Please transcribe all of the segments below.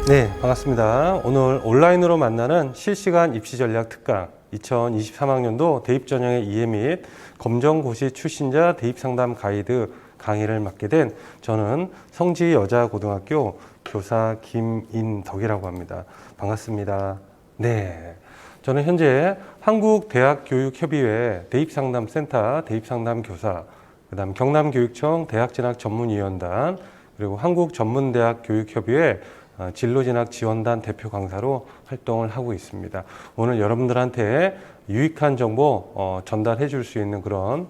네, 반갑습니다. 오늘 온라인으로 만나는 실시간 입시전략 특강 2023학년도 대입전형의 이해 및 검정고시 출신자 대입상담 가이드 강의를 맡게 된 저는 성지여자고등학교 교사 김인덕이라고 합니다. 반갑습니다. 네, 저는 현재 한국대학교육협의회 대입상담센터 대입상담교사, 그다음 경남교육청 대학진학전문위원단, 그리고 한국전문대학교육협의회 진로진학지원단 대표 강사로 활동을 하고 있습니다. 오늘 여러분들한테 유익한 정보 전달해 줄 수 있는 그런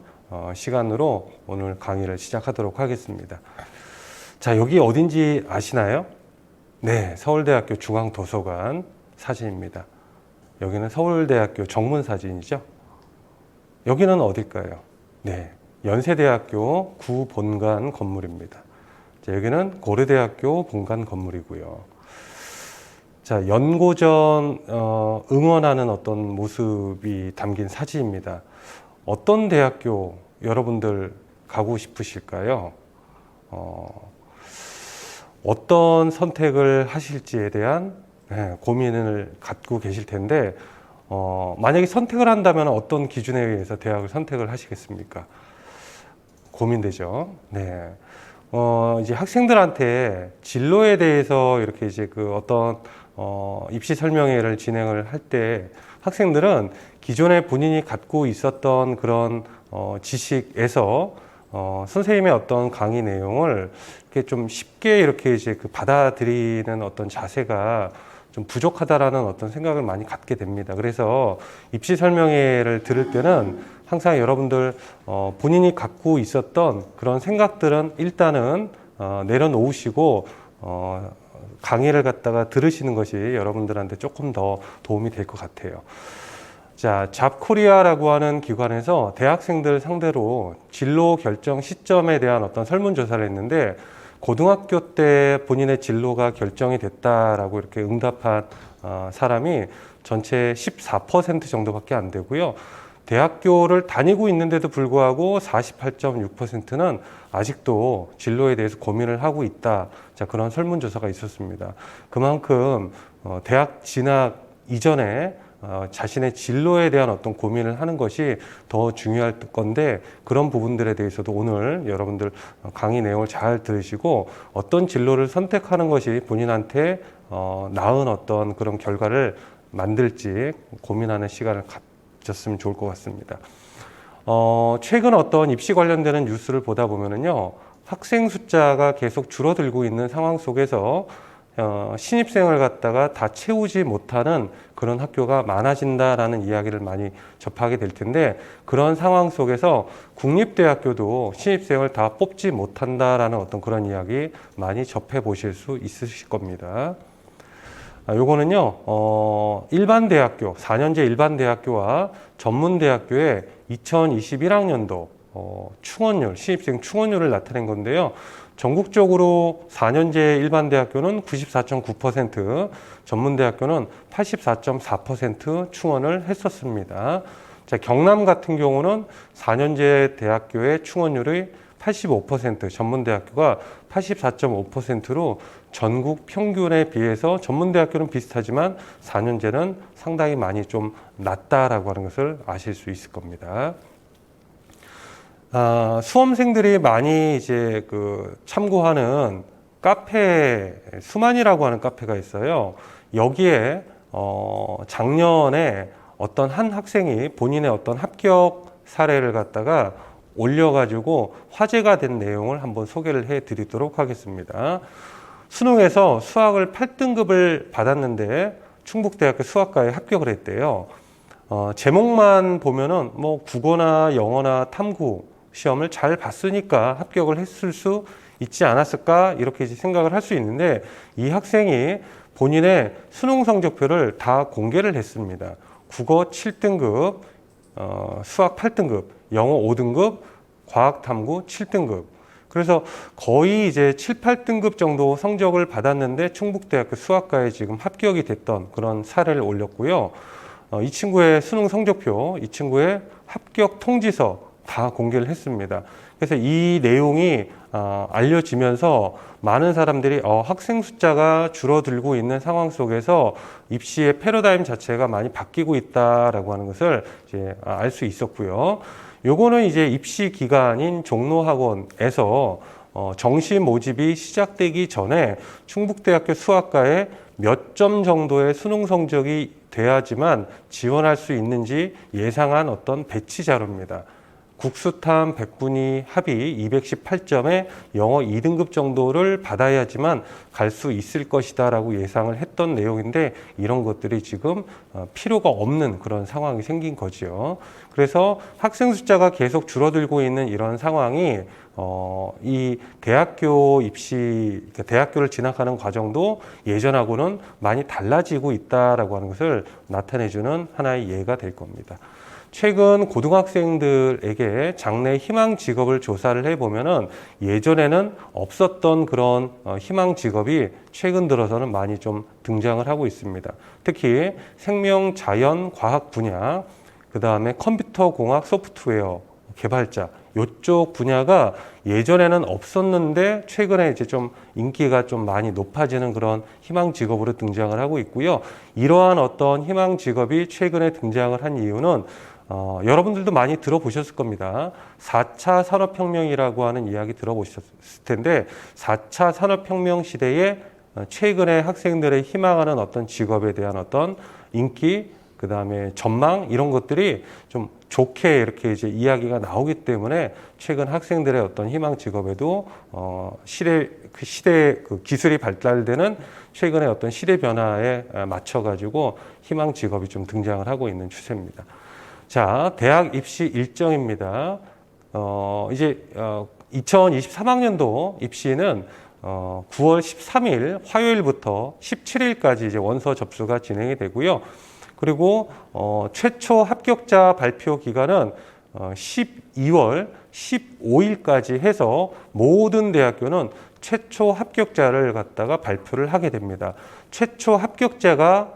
시간으로 오늘 강의를 시작하도록 하겠습니다. 자, 여기 어딘지 아시나요? 네, 서울대학교 중앙도서관 사진입니다. 여기는 서울대학교 정문 사진이죠. 여기는 어딜까요? 네, 연세대학교 구본관 건물입니다. 자, 여기는 고려대학교 본관 건물이고요. 자, 연고전 응원하는 어떤 모습이 담긴 사진입니다. 어떤 대학교 여러분들 가고 싶으실까요? 어떤 선택을 하실지에 대한 고민을 갖고 계실 텐데, 만약에 선택을 한다면 어떤 기준에 의해서 대학을 선택을 하시겠습니까? 고민되죠. 네. 이제 학생들한테 진로에 대해서 이렇게 이제 그 어떤 입시 설명회를 진행을 할 때 학생들은 기존에 본인이 갖고 있었던 그런 지식에서 선생님의 어떤 강의 내용을 이렇게 좀 쉽게 이렇게 이제 그 받아들이는 어떤 자세가 좀 부족하다라는 어떤 생각을 많이 갖게 됩니다. 그래서 입시 설명회를 들을 때는 항상 여러분들 본인이 갖고 있었던 그런 생각들은 일단은 내려놓으시고 강의를 갖다가 들으시는 것이 여러분들한테 조금 더 도움이 될 것 같아요. 자, 잡코리아라고 하는 기관에서 대학생들 상대로 진로 결정 시점에 대한 어떤 설문조사를 했는데, 고등학교 때 본인의 진로가 결정이 됐다라고 이렇게 응답한 사람이 전체 14% 정도밖에 안 되고요. 대학교를 다니고 있는데도 불구하고 48.6%는 아직도 진로에 대해서 고민을 하고 있다. 자, 그런 설문조사가 있었습니다. 그만큼 대학 진학 이전에 자신의 진로에 대한 어떤 고민을 하는 것이 더 중요할 건데, 그런 부분들에 대해서도 오늘 여러분들 강의 내용을 잘 들으시고 어떤 진로를 선택하는 것이 본인한테 나은 어떤 그런 결과를 만들지 고민하는 시간을 가졌으면 좋을 것 같습니다. 최근 어떤 입시 관련되는 뉴스를 보다 보면은요, 학생 숫자가 계속 줄어들고 있는 상황 속에서 신입생을 갖다가 다 채우지 못하는 그런 학교가 많아진다라는 이야기를 많이 접하게 될 텐데, 그런 상황 속에서 국립대학교도 신입생을 다 뽑지 못한다라는 어떤 그런 이야기 많이 접해 보실 수 있으실 겁니다. 요거는요, 일반 대학교, 4년제 일반 대학교와 전문대학교의 2021학년도 충원율, 신입생 충원율을 나타낸 건데요. 전국적으로 4년제 일반 대학교는 94.9%, 전문대학교는 84.4% 충원을 했었습니다. 자, 경남 같은 경우는 4년제 대학교의 충원율이 85%, 전문대학교가 84.5%로 전국 평균에 비해서 전문대학교는 비슷하지만 4년제는 상당히 많이 좀 낮다라고 하는 것을 아실 수 있을 겁니다. 수험생들이 많이 이제 참고하는 카페, 수만이라고 하는 카페가 있어요. 여기에 작년에 어떤 한 학생이 본인의 어떤 합격 사례를 갖다가 올려가지고 화제가 된 내용을 한번 소개를 해드리도록 하겠습니다. 수능에서 수학을 8등급을 받았는데 충북대학교 수학과에 합격을 했대요. 제목만 보면은 뭐 국어나 영어나 탐구 시험을 잘 봤으니까 합격을 했을 수 있지 않았을까, 이렇게 생각을 할 수 있는데, 이 학생이 본인의 수능 성적표를 다 공개를 했습니다. 국어 7등급, 수학 8등급, 영어 5등급, 과학 탐구 7등급. 그래서 거의 이제 7, 8등급 정도 성적을 받았는데 충북대학교 수학과에 지금 합격이 됐던 그런 사례를 올렸고요. 이 친구의 수능 성적표, 이 친구의 합격 통지서 다 공개를 했습니다. 그래서 이 내용이 알려지면서 많은 사람들이 학생 숫자가 줄어들고 있는 상황 속에서 입시의 패러다임 자체가 많이 바뀌고 있다라고 하는 것을 이제 알 수 있었고요. 요거는 이제 입시 기간인 종로학원에서 정시 모집이 시작되기 전에 충북대학교 수학과에 몇 점 정도의 수능 성적이 돼야지만 지원할 수 있는지 예상한 어떤 배치 자료입니다. 국수탐 100분위 합이 218점에 영어 2등급 정도를 받아야지만 갈 수 있을 것이다 라고 예상을 했던 내용인데, 이런 것들이 지금 필요가 없는 그런 상황이 생긴 거죠. 그래서 학생 숫자가 계속 줄어들고 있는 이런 상황이 이 대학교 입시, 그러니까 대학교를 진학하는 과정도 예전하고는 많이 달라지고 있다라고 하는 것을 나타내주는 하나의 예가 될 겁니다. 최근 고등학생들에게 장래 희망 직업을 조사를 해보면은 예전에는 없었던 그런 희망 직업이 최근 들어서는 많이 좀 등장을 하고 있습니다. 특히 생명, 자연, 과학 분야, 그 다음에 컴퓨터 공학, 소프트웨어 개발자, 이쪽 분야가 예전에는 없었는데 최근에 이제 좀 인기가 좀 많이 높아지는 그런 희망 직업으로 등장을 하고 있고요. 이러한 어떤 희망 직업이 최근에 등장을 한 이유는 여러분들도 많이 들어보셨을 겁니다. 4차 산업혁명이라고 하는 이야기 들어보셨을 텐데, 4차 산업혁명 시대에 최근에 학생들의 희망하는 어떤 직업에 대한 어떤 인기, 그 다음에 전망, 이런 것들이 좀 좋게 이렇게 이제 이야기가 나오기 때문에 최근 학생들의 어떤 희망 직업에도 시대 그 기술이 발달되는 최근의 어떤 시대 변화에 맞춰가지고 희망 직업이 좀 등장을 하고 있는 추세입니다. 자, 대학 입시 일정입니다. 이제 2023학년도 입시는 9월 13일 화요일부터 17일까지 이제 원서 접수가 진행이 되고요. 그리고 최초 합격자 발표 기간은 12월 15일까지 해서 모든 대학교는 최초 합격자를 갖다가 발표를 하게 됩니다. 최초 합격자가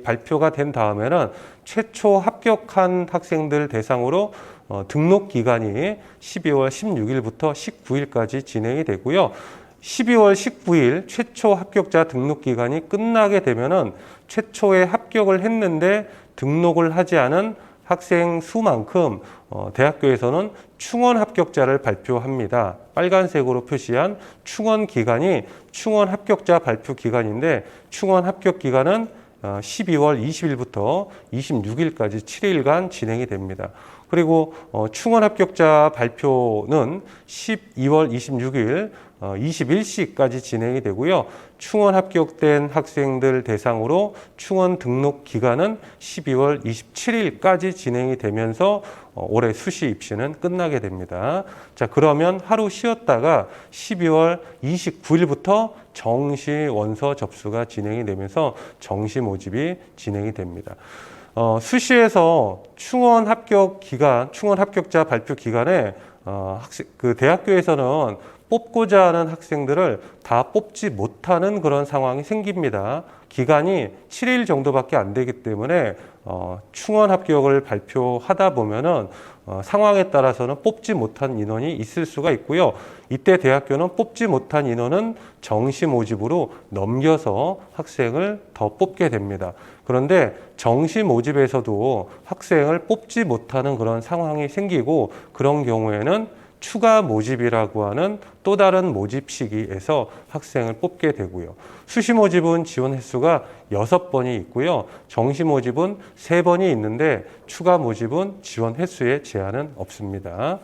발표가 된 다음에는 최초 합격한 학생들 대상으로 등록 기간이 12월 16일부터 19일까지 진행이 되고요. 12월 19일 최초 합격자 등록 기간이 끝나게 되면은 최초에 합격을 했는데 등록을 하지 않은 학생 수만큼 대학교에서는 충원 합격자를 발표합니다. 빨간색으로 표시한 충원 기간이 충원 합격자 발표 기간인데, 충원 합격 기간은 12월 20일부터 26일까지 7일간 진행이 됩니다. 그리고 충원 합격자 발표는 12월 26일 21시까지 진행이 되고요. 충원 합격된 학생들 대상으로 충원 등록 기간은 12월 27일까지 진행이 되면서 올해 수시 입시는 끝나게 됩니다. 자, 그러면 하루 쉬었다가 12월 29일부터 정시 원서 접수가 진행이 되면서 정시 모집이 진행이 됩니다. 수시에서 충원 합격 기간, 충원 합격자 발표 기간에 그 대학교에서는 뽑고자 하는 학생들을 다 뽑지 못하는 그런 상황이 생깁니다. 기간이 7일 정도밖에 안 되기 때문에 충원 합격을 발표하다 보면은 상황에 따라서는 뽑지 못한 인원이 있을 수가 있고요. 이때 대학교는 뽑지 못한 인원은 정시 모집으로 넘겨서 학생을 더 뽑게 됩니다. 그런데 정시 모집에서도 학생을 뽑지 못하는 그런 상황이 생기고, 그런 경우에는 추가 모집이라고 하는 또 다른 모집 시기에서 학생을 뽑게 되고요. 수시 모집은 지원 횟수가 6번이 있고요. 정시 모집은 3번이 있는데 추가 모집은 지원 횟수에 제한은 없습니다.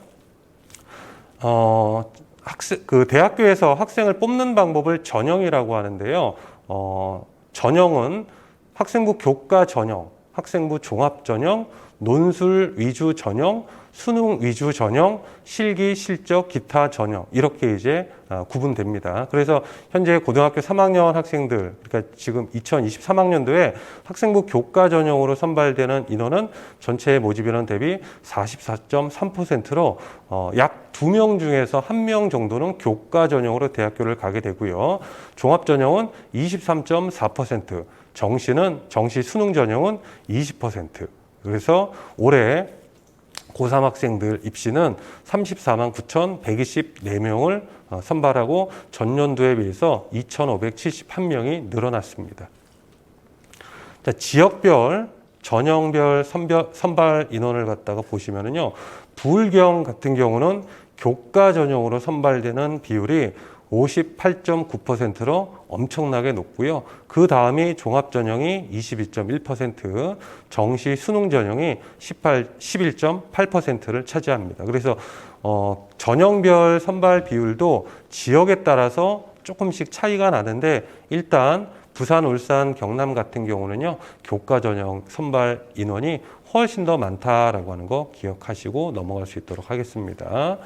그 대학교에서 학생을 뽑는 방법을 전형이라고 하는데요. 전형은 학생부 교과 전형, 학생부 종합 전형, 논술 위주 전형, 수능 위주 전형, 실기, 실적, 기타 전형, 이렇게 이제 구분됩니다. 그래서 현재 고등학교 3학년 학생들, 그러니까 지금 2023학년도에 학생부 교과 전형으로 선발되는 인원은 전체 모집 인원 대비 44.3%로 약 2명 중에서 1명 정도는 교과 전형으로 대학교를 가게 되고요. 종합 전형은 23.4%, 정시 수능 전형은 20%. 그래서 올해 고3 학생들 입시는 34만 9,124명을 선발하고 전년도에 비해서 2,571명이 늘어났습니다. 자, 지역별, 전형별 선발 인원을 갖다가 보시면은요, 부울경 같은 경우는 교과 전형으로 선발되는 비율이 58.9%로 엄청나게 높고요. 그 다음이 종합 전형이 22.1%, 정시 수능 전형이 11.8%를 차지합니다. 그래서 전형별 선발 비율도 지역에 따라서 조금씩 차이가 나는데, 일단 부산, 울산, 경남 같은 경우는요, 교과 전형 선발 인원이 훨씬 더 많다라고 하는 거 기억하시고 넘어갈 수 있도록 하겠습니다.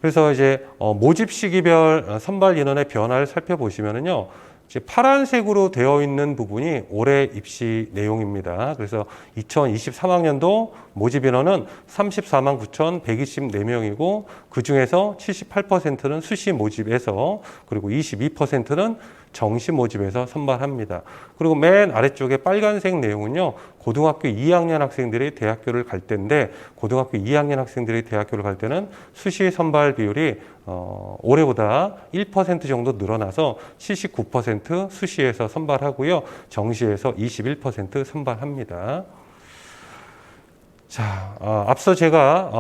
그래서 이제 모집 시기별 선발 인원의 변화를 살펴보시면은요, 이제 파란색으로 되어 있는 부분이 올해 입시 내용입니다. 그래서 2023학년도 모집 인원은 34만 9,124명이고 그 중에서 78%는 수시 모집에서, 그리고 22%는 정시 모집에서 선발합니다. 그리고 맨 아래쪽에 빨간색 내용은요, 고등학교 2학년 학생들이 대학교를 갈 때인데, 고등학교 2학년 학생들이 대학교를 갈 때는 수시 선발 비율이 올해보다 1% 정도 늘어나서 79% 수시에서 선발하고요, 정시에서 21% 선발합니다. 자, 앞서 제가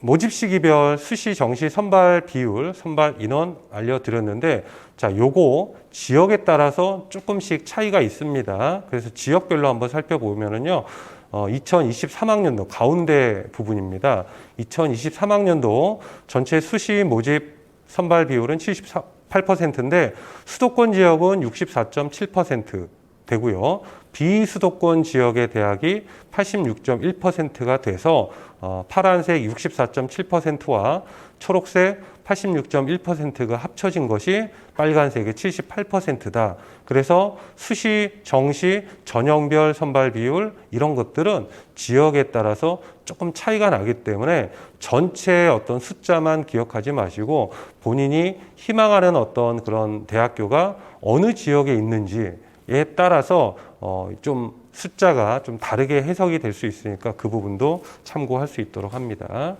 모집 시기별 수시 정시 선발 비율, 선발 인원 알려드렸는데, 자, 요거 지역에 따라서 조금씩 차이가 있습니다. 그래서 지역별로 한번 살펴보면은요, 2023학년도 가운데 부분입니다. 2023학년도 전체 수시 모집 선발 비율은 78%인데 수도권 지역은 64.7% 되고요. 비수도권 지역의 대학이 86.1%가 돼서 파란색 64.7%와 초록색 86.1%가 합쳐진 것이 빨간색의 78%다. 그래서 수시, 정시, 전형별 선발 비율 이런 것들은 지역에 따라서 조금 차이가 나기 때문에 전체 어떤 숫자만 기억하지 마시고 본인이 희망하는 어떤 그런 대학교가 어느 지역에 있는지에 따라서 좀 숫자가 좀 다르게 해석이 될 수 있으니까 그 부분도 참고할 수 있도록 합니다.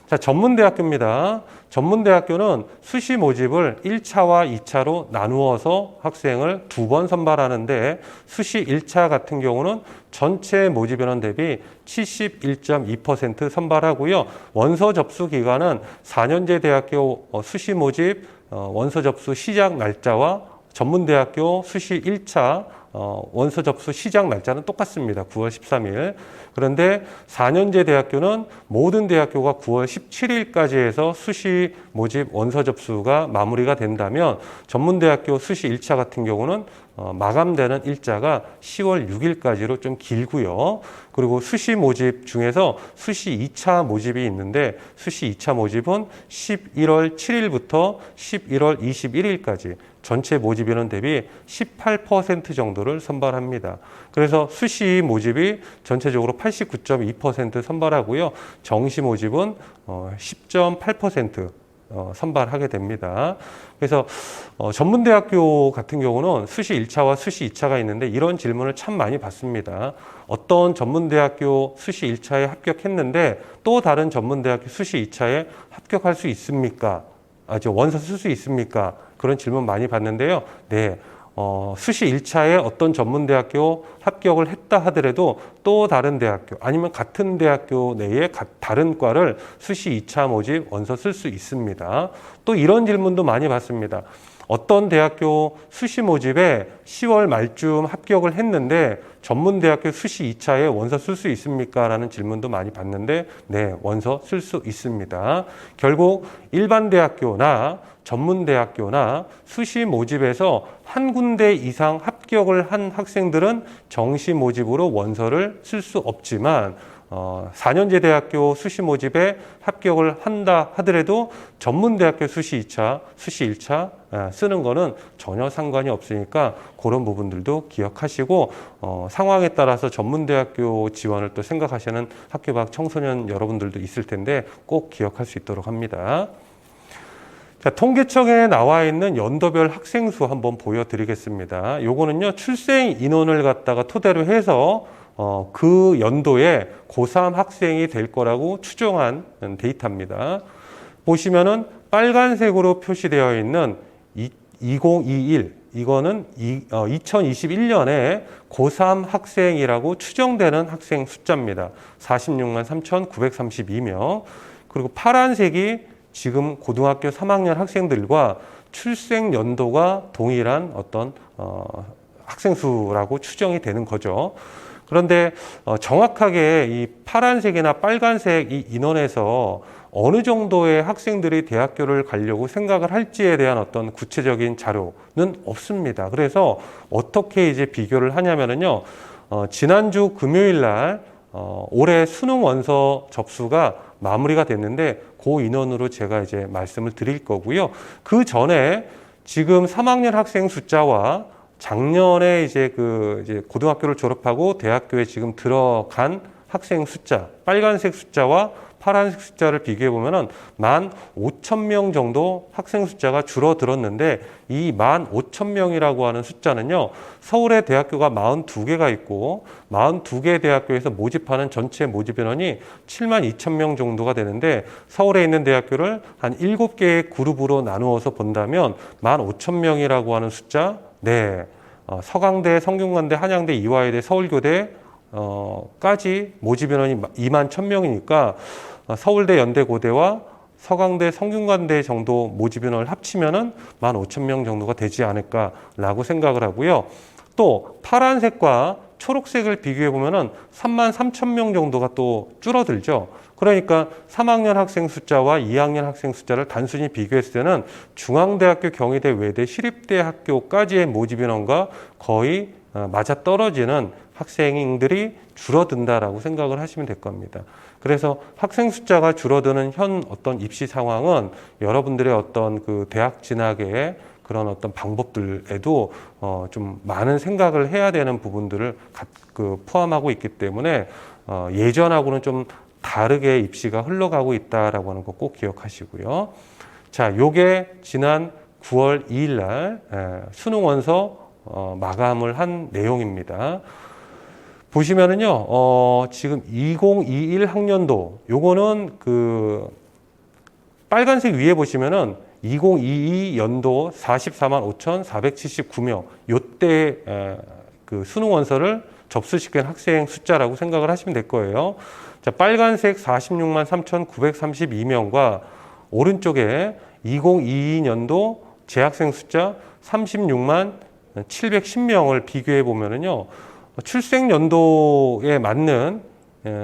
자, 전문대학교입니다. 전문대학교는 수시 모집을 1차와 2차로 나누어서 학생을 2번 선발하는데, 수시 1차 같은 경우는 전체 모집 인원 대비 71.2% 선발하고요. 원서 접수 기간은 4년제 대학교 수시 모집 원서 접수 시작 날짜와 전문대학교 수시 1차 원서 접수 시작 날짜는 똑같습니다. 9월 13일. 그런데 4년제 대학교는 모든 대학교가 9월 17일까지 해서 수시 모집 원서 접수가 마무리가 된다면, 전문대학교 수시 1차 같은 경우는 마감되는 일자가 10월 6일까지로 좀 길고요. 그리고 수시 모집 중에서 수시 2차 모집이 있는데, 수시 2차 모집은 11월 7일부터 11월 21일까지 전체 모집 인원 대비 18% 정도를 선발합니다. 그래서 수시 모집이 전체적으로 89.2% 선발하고요. 정시 모집은 10.8% 선발하게 됩니다. 그래서 전문대학교 같은 경우는 수시 1차와 수시 2차가 있는데, 이런 질문을 참 많이 받습니다. 어떤 전문대학교 수시 1차에 합격했는데 또 다른 전문대학교 수시 2차에 합격할 수 있습니까? 원서 쓸 수 있습니까? 그런 질문 많이 받는데요. 네. 수시 1차에 어떤 전문대학교 합격을 했다 하더라도 또 다른 대학교, 아니면 같은 대학교 내에 다른 과를 수시 2차 모집 원서 쓸 수 있습니다. 또 이런 질문도 많이 받습니다. 어떤 대학교 수시 모집에 10월 말쯤 합격을 했는데 전문대학교 수시 2차에 원서 쓸 수 있습니까? 라는 질문도 많이 받는데, 네, 원서 쓸 수 있습니다. 결국 일반 대학교나 전문대학교나 수시 모집에서 한 군데 이상 합격을 한 학생들은 정시 모집으로 원서를 쓸 수 없지만, 4년제 대학교 수시 모집에 합격을 한다 하더라도 전문대학교 수시 2차, 수시 1차 쓰는 거는 전혀 상관이 없으니까 그런 부분들도 기억하시고, 상황에 따라서 전문대학교 지원을 또 생각하시는 학교 밖 청소년 여러분들도 있을 텐데 꼭 기억할 수 있도록 합니다. 자, 통계청에 나와 있는 연도별 학생 수 한번 보여드리겠습니다. 요거는요, 출생 인원을 갖다가 토대로 해서 그 연도에 고3 학생이 될 거라고 추정한 데이터입니다. 보시면은 빨간색으로 표시되어 있는 2021, 이거는 2021년에 고3 학생이라고 추정되는 학생 숫자입니다. 46만 3,932명. 그리고 파란색이 지금 고등학교 3학년 학생들과 출생 연도가 동일한 어떤 학생 수라고 추정이 되는 거죠. 그런데 정확하게 이 파란색이나 빨간색 이 인원에서 어느 정도의 학생들이 대학교를 가려고 생각을 할지에 대한 어떤 구체적인 자료는 없습니다. 그래서 어떻게 이제 비교를 하냐면요. 지난주 금요일 날 올해 수능 원서 접수가 마무리가 됐는데 그 인원으로 제가 이제 말씀을 드릴 거고요. 그 전에 지금 3학년 학생 숫자와 작년에 이제 이제 고등학교를 졸업하고 대학교에 지금 들어간 학생 숫자, 빨간색 숫자와 파란색 숫자를 비교해 보면은 15,000명 정도 학생 숫자가 줄어들었는데 이 15,000명이라고 하는 숫자는요, 서울의 대학교가 42개가 있고 42개 대학교에서 모집하는 전체 모집 인원이 72,000명 정도가 되는데 서울에 있는 대학교를 한 7개의 그룹으로 나누어서 본다면 15,000명이라고 하는 숫자, 네, 서강대, 성균관대, 한양대, 이화여대, 서울교대 까지 모집 인원이 21,000명이니까 서울대, 연대, 고대와 서강대, 성균관대 정도 모집 인원을 합치면은 15,000명 정도가 되지 않을까라고 생각을 하고요. 또 파란색과 초록색을 비교해 보면은 33,000명 정도가 또 줄어들죠. 그러니까 3학년 학생 숫자와 2학년 학생 숫자를 단순히 비교했을 때는 중앙대학교, 경희대, 외대, 시립대학교까지의 모집 인원과 거의 맞아떨어지는 학생들이 줄어든다라고 생각을 하시면 될 겁니다. 그래서 학생 숫자가 줄어드는 현 어떤 입시 상황은 여러분들의 어떤 그 대학 진학의 그런 어떤 방법들에도 좀 많은 생각을 해야 되는 부분들을 포함하고 있기 때문에 예전하고는 좀 다르게 입시가 흘러가고 있다라고 하는 거 꼭 기억하시고요. 자, 요게 지난 9월 2일 날 수능 원서 마감을 한 내용입니다. 보시면은요, 지금 2021 학년도, 요거는 빨간색 위에 보시면은 2022 연도 44만 5,479명, 요때 수능 원서를 접수시킨 학생 숫자라고 생각을 하시면 될 거예요. 자, 빨간색 46만 3,932명과 오른쪽에 2022년도 재학생 숫자 36만 710명을 비교해 보면은요, 출생 연도에 맞는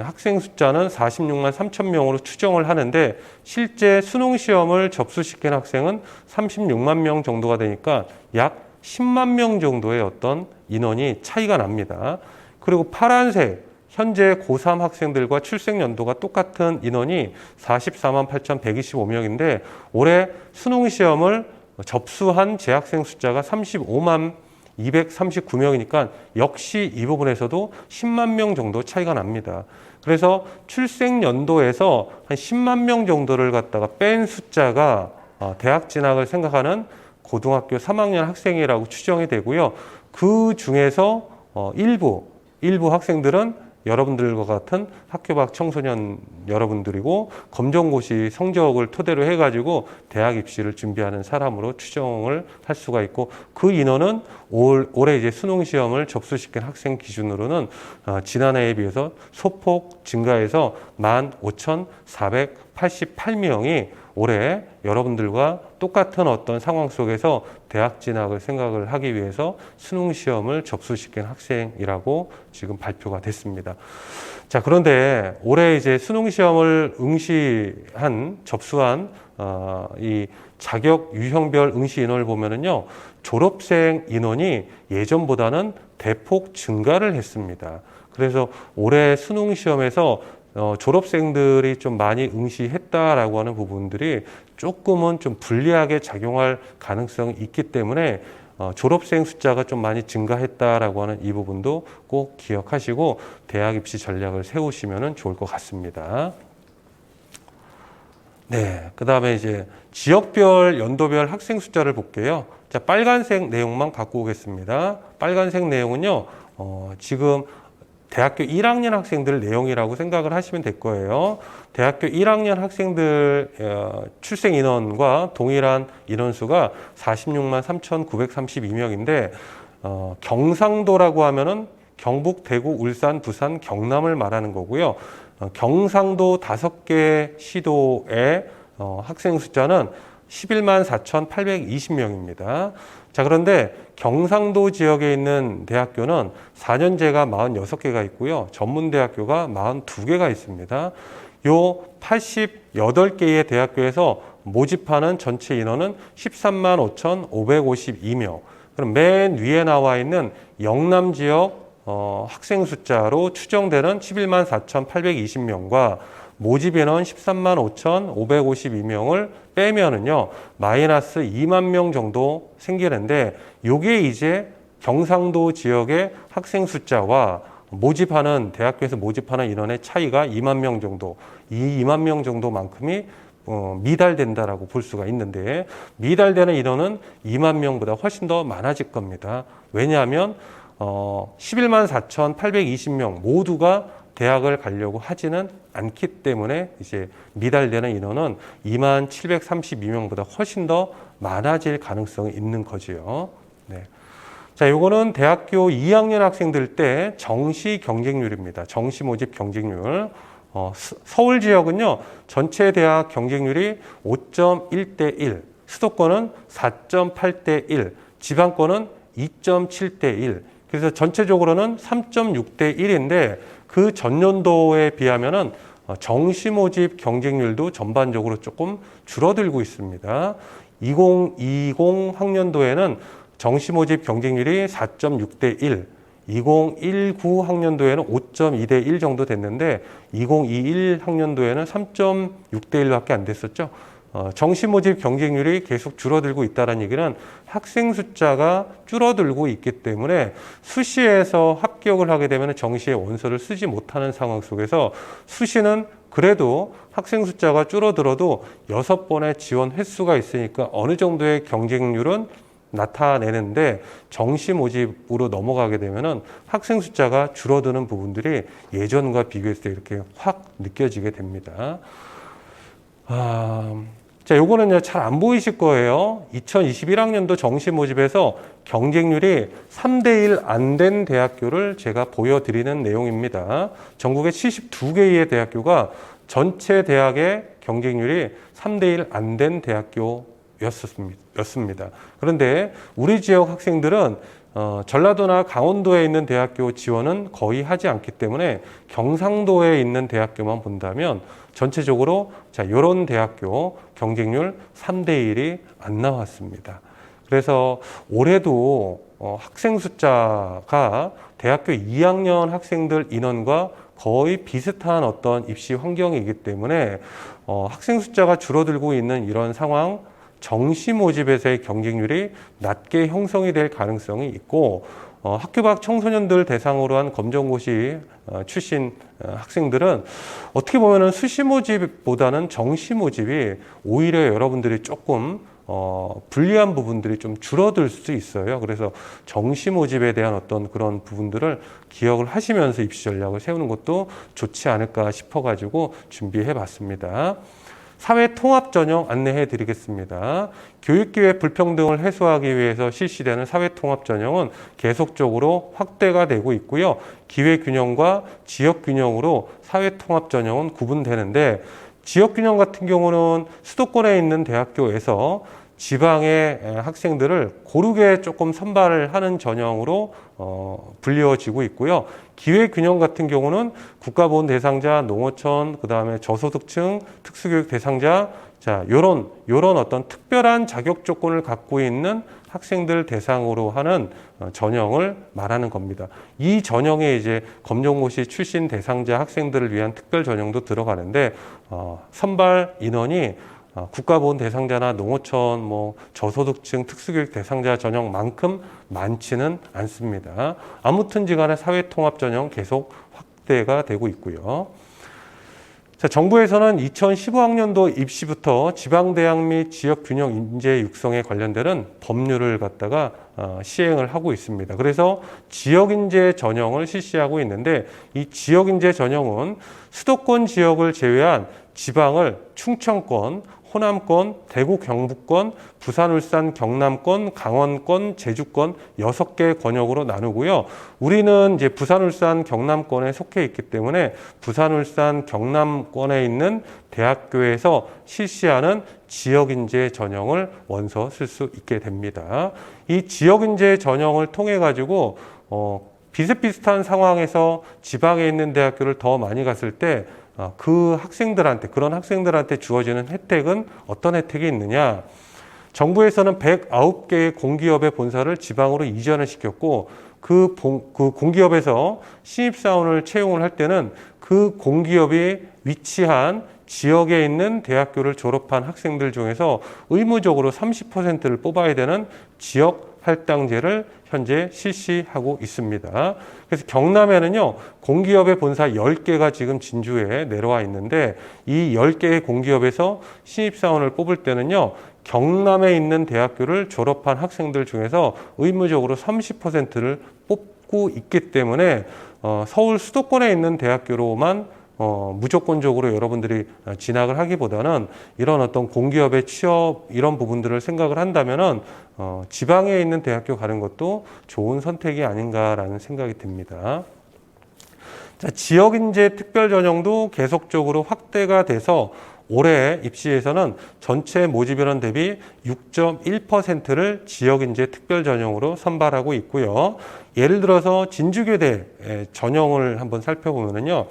학생 숫자는 46만 3천 명으로 추정을 하는데 실제 수능 시험을 접수시킨 학생은 36만 명 정도가 되니까 약 10만 명 정도의 어떤 인원이 차이가 납니다. 그리고 파란색, 현재 고3 학생들과 출생 연도가 똑같은 인원이 44만 8,125명인데 올해 수능 시험을 접수한 재학생 숫자가 35만 239명이니까 역시 이 부분에서도 10만 명 정도 차이가 납니다. 그래서 출생 연도에서 한 10만 명 정도를 갖다가 뺀 숫자가 대학 진학을 생각하는 고등학교 3학년 학생이라고 추정이 되고요. 그 중에서 일부 학생들은 여러분들과 같은 학교 밖 청소년 여러분들이고 검정고시 성적을 토대로 해가지고 대학 입시를 준비하는 사람으로 추정을 할 수가 있고 그 인원은 올해 이제 수능 시험을 접수시킨 학생 기준으로는 지난해에 비해서 소폭 증가해서 15,488명이 올해 여러분들과 똑같은 어떤 상황 속에서 대학 진학을 생각을 하기 위해서 수능 시험을 접수시킨 학생이라고 지금 발표가 됐습니다. 자, 그런데 올해 이제 수능 시험을 접수한 이 자격 유형별 응시 인원을 보면은요, 졸업생 인원이 예전보다는 대폭 증가를 했습니다. 그래서 올해 수능 시험에서 졸업생들이 좀 많이 응시했다라고 하는 부분들이 조금은 좀 불리하게 작용할 가능성이 있기 때문에 졸업생 숫자가 좀 많이 증가했다라고 하는 이 부분도 꼭 기억하시고 대학 입시 전략을 세우시면 좋을 것 같습니다. 네, 그 다음에 이제 지역별, 연도별 학생 숫자를 볼게요. 자, 빨간색 내용만 갖고 오겠습니다. 빨간색 내용은요, 지금 대학교 1학년 학생들 내용이라고 생각을 하시면 될 거예요. 대학교 1학년 학생들 출생 인원과 동일한 인원수가 46만 3,932명인데 경상도라고 하면은 경북, 대구, 울산, 부산, 경남을 말하는 거고요. 경상도 5개 시도의 학생 숫자는 11만 4,820명입니다. 자, 그런데 경상도 지역에 있는 대학교는 4년제가 46개가 있고요. 전문대학교가 42개가 있습니다. 요 88개의 대학교에서 모집하는 전체 인원은 13만 5,552명. 그럼 맨 위에 나와 있는 영남 지역 학생 숫자로 추정되는 11만 4,820명과 모집 인원 13만 5,552명을 빼면은요, 마이너스 2만 명 정도 생기는데, 요게 이제 경상도 지역의 학생 숫자와 모집하는, 대학교에서 모집하는 인원의 차이가 2만 명 정도, 이 2만 명 정도만큼이 미달된다라고 볼 수가 있는데, 미달되는 인원은 2만 명보다 훨씬 더 많아질 겁니다. 왜냐하면 11만 4,820명 모두가 대학을 가려고 하지는 않기 때문에 이제 미달되는 인원은 2만 732명보다 훨씬 더 많아질 가능성이 있는 거지요. 네. 자, 요거는 대학교 2학년 학생들 때 정시 경쟁률입니다. 정시 모집 경쟁률. 서울 지역은요, 전체 대학 경쟁률이 5.1대 1, 수도권은 4.8대 1, 지방권은 2.7대 1. 그래서 전체적으로는 3.6대 1인데 그 전년도에 비하면은 정시 모집 경쟁률도 전반적으로 조금 줄어들고 있습니다. 2020 학년도에는 정시 모집 경쟁률이 4.6대 1, 2019 학년도에는 5.2대 1 정도 됐는데 2021 학년도에는 3.6대 1밖에 안 됐었죠. 정시 모집 경쟁률이 계속 줄어들고 있다는 얘기는 학생 숫자가 줄어들고 있기 때문에 수시에서 합격을 하게 되면 정시에 원서를 쓰지 못하는 상황 속에서 수시는 그래도 학생 숫자가 줄어들어도 6번의 지원 횟수가 있으니까 어느 정도의 경쟁률은 나타내는데 정시 모집으로 넘어가게 되면은 학생 숫자가 줄어드는 부분들이 예전과 비교했을 때 이렇게 확 느껴지게 됩니다. 자, 요거는 잘 안 보이실 거예요. 2021학년도 정시 모집에서 경쟁률이 3대1 안 된 대학교를 제가 보여드리는 내용입니다. 전국에 72개의 대학교가 전체 대학의 경쟁률이 3대1 안 된 대학교였습니다. 그런데 우리 지역 학생들은 전라도나 강원도에 있는 대학교 지원은 거의 하지 않기 때문에 경상도에 있는 대학교만 본다면 전체적으로 자, 이런 대학교 경쟁률 3대 1이 안 나왔습니다. 그래서 올해도 학생 숫자가 대학교 2학년 학생들 인원과 거의 비슷한 어떤 입시 환경이기 때문에 학생 숫자가 줄어들고 있는 이런 상황, 정시 모집에서의 경쟁률이 낮게 형성이 될 가능성이 있고 학교 밖 청소년들 대상으로 한 검정고시 출신 학생들은 어떻게 보면은 수시 모집보다는 정시 모집이 오히려 여러분들이 조금 불리한 부분들이 좀 줄어들 수 있어요. 그래서 정시 모집에 대한 어떤 그런 부분들을 기억을 하시면서 입시 전략을 세우는 것도 좋지 않을까 싶어가지고 준비해 봤습니다. 사회 통합 전형 안내해 드리겠습니다. 교육기회 불평등을 해소하기 위해서 실시되는 사회 통합 전형은 계속적으로 확대가 되고 있고요. 기회 균형과 지역 균형으로 사회 통합 전형은 구분되는데 지역 균형 같은 경우는 수도권에 있는 대학교에서 지방의 학생들을 고르게 조금 선발을 하는 전형으로 불리워지고 있고요. 기회균형 같은 경우는 국가보훈 대상자, 농어촌, 그 다음에 저소득층, 특수교육 대상자, 자, 요런 어떤 특별한 자격 조건을 갖고 있는 학생들 대상으로 하는 전형을 말하는 겁니다. 이 전형에 이제 검정고시 출신 대상자 학생들을 위한 특별 전형도 들어가는데 선발 인원이 국가보훈 대상자나 농어촌, 저소득층, 특수교육 대상자 전형만큼 많지는 않습니다. 아무튼지간에 사회통합 전형 계속 확대가 되고 있고요. 자, 자, 정부에서는 2015학년도 입시부터 지방대학 및 지역균형 인재 육성에 관련되는 법률을 갖다가 시행을 하고 있습니다. 그래서 지역인재 전형을 실시하고 있는데, 이 지역인재 전형은 수도권 지역을 제외한 지방을 충청권, 호남권, 대구, 경북권, 부산, 울산, 경남권, 강원권, 제주권 6개 권역으로 나누고요. 우리는 이제 부산, 울산, 경남권에 속해 있기 때문에 부산, 울산, 경남권에 있는 대학교에서 실시하는 지역인재 전형을 원서 쓸 수 있게 됩니다. 이 지역인재 전형을 통해 가지고 비슷비슷한 상황에서 지방에 있는 대학교를 더 많이 갔을 때 그 학생들한테, 그런 학생들한테 주어지는 혜택은 어떤 혜택이 있느냐? 정부에서는 109개의 공기업의 본사를 지방으로 이전을 시켰고, 그 공기업에서 신입사원을 채용을 할 때는 그 공기업이 위치한 지역에 있는 대학교를 졸업한 학생들 중에서 의무적으로 30%를 뽑아야 되는 지역 할당제를 현재 실시하고 있습니다. 그래서 경남에는요, 공기업의 본사 10개가 지금 진주에 내려와 있는데, 이 10개의 공기업에서 신입사원을 뽑을 때는요, 경남에 있는 대학교를 졸업한 학생들 중에서 의무적으로 30%를 뽑고 있기 때문에 서울 수도권에 있는 대학교로만 무조건적으로 여러분들이 진학을 하기보다는 이런 어떤 공기업의 취업 이런 부분들을 생각을 한다면은 지방에 있는 대학교 가는 것도 좋은 선택이 아닌가라는 생각이 듭니다. 자, 지역인재 특별 전형도 계속적으로 확대가 돼서 올해 입시에서는 전체 모집 인원 대비 6.1%를 지역인재 특별 전형으로 선발하고 있고요. 예를 들어서 진주교대 전형을 한번 살펴보면요.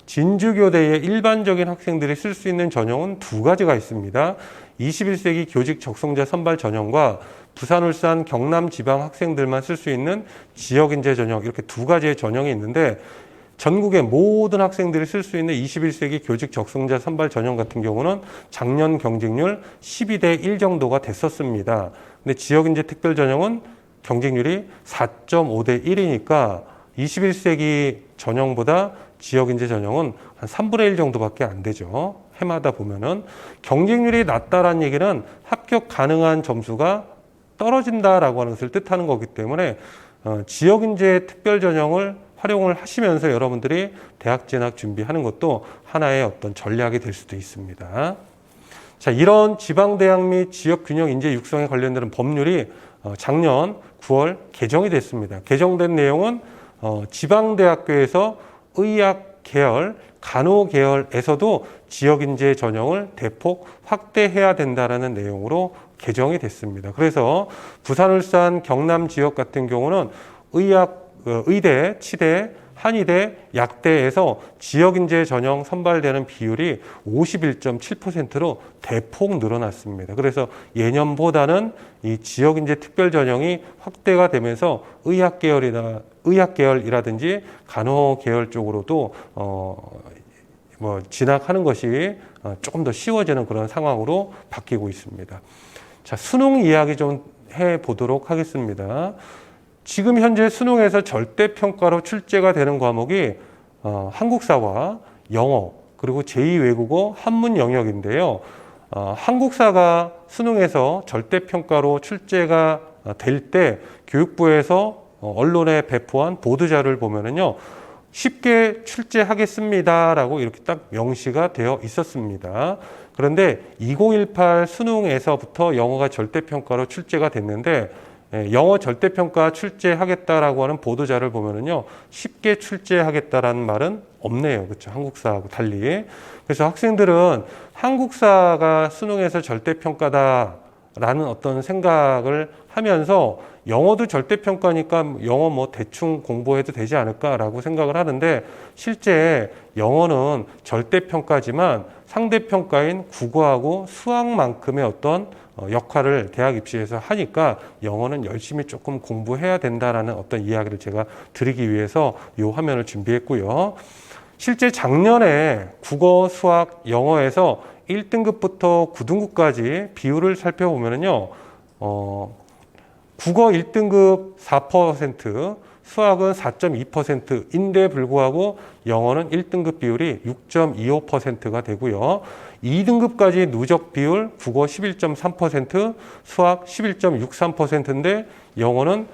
진주교대의 일반적인 학생들이 쓸 수 있는 전형은 두 가지가 있습니다. 21세기 교직 적성자 선발 전형과 부산, 울산, 경남 지방 학생들만 쓸 수 있는 지역인재 전형, 이렇게 두 가지의 전형이 있는데, 전국의 모든 학생들이 쓸 수 있는 21세기 교직 적성자 선발 전형 같은 경우는 작년 경쟁률 12대 1 정도가 됐었습니다. 근데 지역인재 특별 전형은 경쟁률이 4.5대 1이니까 21세기 전형보다 지역인재 전형은 한 3분의 1 정도밖에 안 되죠. 해마다 보면은. 경쟁률이 낮다라는 얘기는 합격 가능한 점수가 떨어진다라고 하는 것을 뜻하는 거기 때문에 지역인재 특별 전형을 활용을 하시면서 여러분들이 대학 진학 준비하는 것도 하나의 어떤 전략이 될 수도 있습니다. 자, 이런 지방대학 및 지역균형 인재 육성에 관련되는 법률이 작년 9월 개정이 됐습니다. 개정된 내용은 지방대학교에서 의학 계열, 간호 계열에서도 지역인재 전형을 대폭 확대해야 된다는 내용으로 개정이 됐습니다. 그래서 부산, 울산, 경남 지역 같은 경우는 의대, 치대, 한의대, 약대에서 지역인재 전형 선발되는 비율이 51.7%로 대폭 늘어났습니다. 그래서 예년보다는 이 지역인재 특별 전형이 확대가 되면서 의학 계열이라든지 간호 계열 쪽으로도 진학하는 것이 조금 더 쉬워지는 그런 상황으로 바뀌고 있습니다. 자, 수능 이야기 좀 해보도록 하겠습니다. 지금 현재 수능에서 절대평가로 출제가 되는 과목이 한국사와 영어, 그리고 제2외국어, 한문 영역인데요. 한국사가 수능에서 절대평가로 출제가 될 때 교육부에서 언론에 배포한 보도자료를 보면은요, 쉽게 출제하겠습니다라고 이렇게 딱 명시가 되어 있었습니다. 그런데 2018 수능에서부터 영어가 절대평가로 출제가 됐는데, 영어 절대평가 출제하겠다라고 하는 보도자를 보면은요, 쉽게 출제하겠다라는 말은 없네요. 그렇죠? 한국사하고 달리. 그래서 학생들은 한국사가 수능에서 절대평가다라는 어떤 생각을 하면서 영어도 절대평가니까 영어 뭐 대충 공부해도 되지 않을까라고 생각을 하는데, 실제 영어는 절대평가지만 상대평가인 국어하고 수학만큼의 어떤 역할을 대학 입시에서 하니까 영어는 열심히 조금 공부해야 된다라는 어떤 이야기를 제가 드리기 위해서 이 화면을 준비했고요. 실제 작년에 국어, 수학, 영어에서 1등급부터 9등급까지 비율을 살펴보면요, 국어 1등급 4%, 수학은 4.2%인데 불구하고 영어는 1등급 비율이 6.25%가 되고요. 2등급까지 누적 비율 국어 11.3%, 수학 11.63%인데 영어는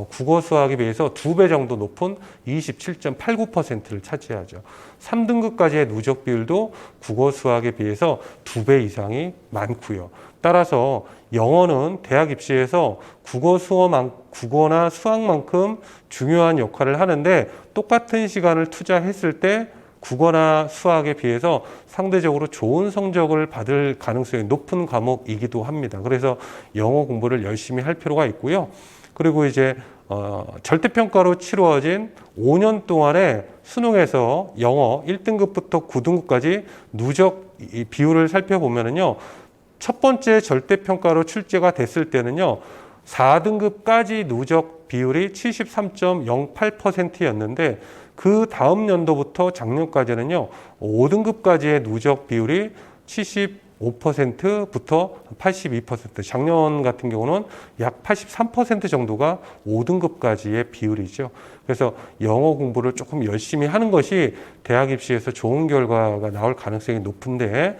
국어 수학에 비해서 2배 정도 높은 27.89%를 차지하죠. 3등급까지의 누적 비율도 국어 수학에 비해서 2배 이상이 많고요. 따라서 영어는 대학 입시에서 국어나 수학만큼 중요한 역할을 하는데 똑같은 시간을 투자했을 때 국어나 수학에 비해서 상대적으로 좋은 성적을 받을 가능성이 높은 과목이기도 합니다. 그래서 영어 공부를 열심히 할 필요가 있고요. 그리고 이제 절대평가로 치루어진 5년 동안의 수능에서 영어 1등급부터 9등급까지 누적 비율을 살펴보면요. 첫 번째 절대평가로 출제가 됐을 때는요. 4등급까지 누적 비율이 73.08%였는데 그 다음 연도부터 작년까지는요. 5등급까지의 누적 비율이 75%부터 82%, 작년 같은 경우는 약 83% 정도가 5등급까지의 비율이죠. 그래서 영어 공부를 조금 열심히 하는 것이 대학 입시에서 좋은 결과가 나올 가능성이 높은데,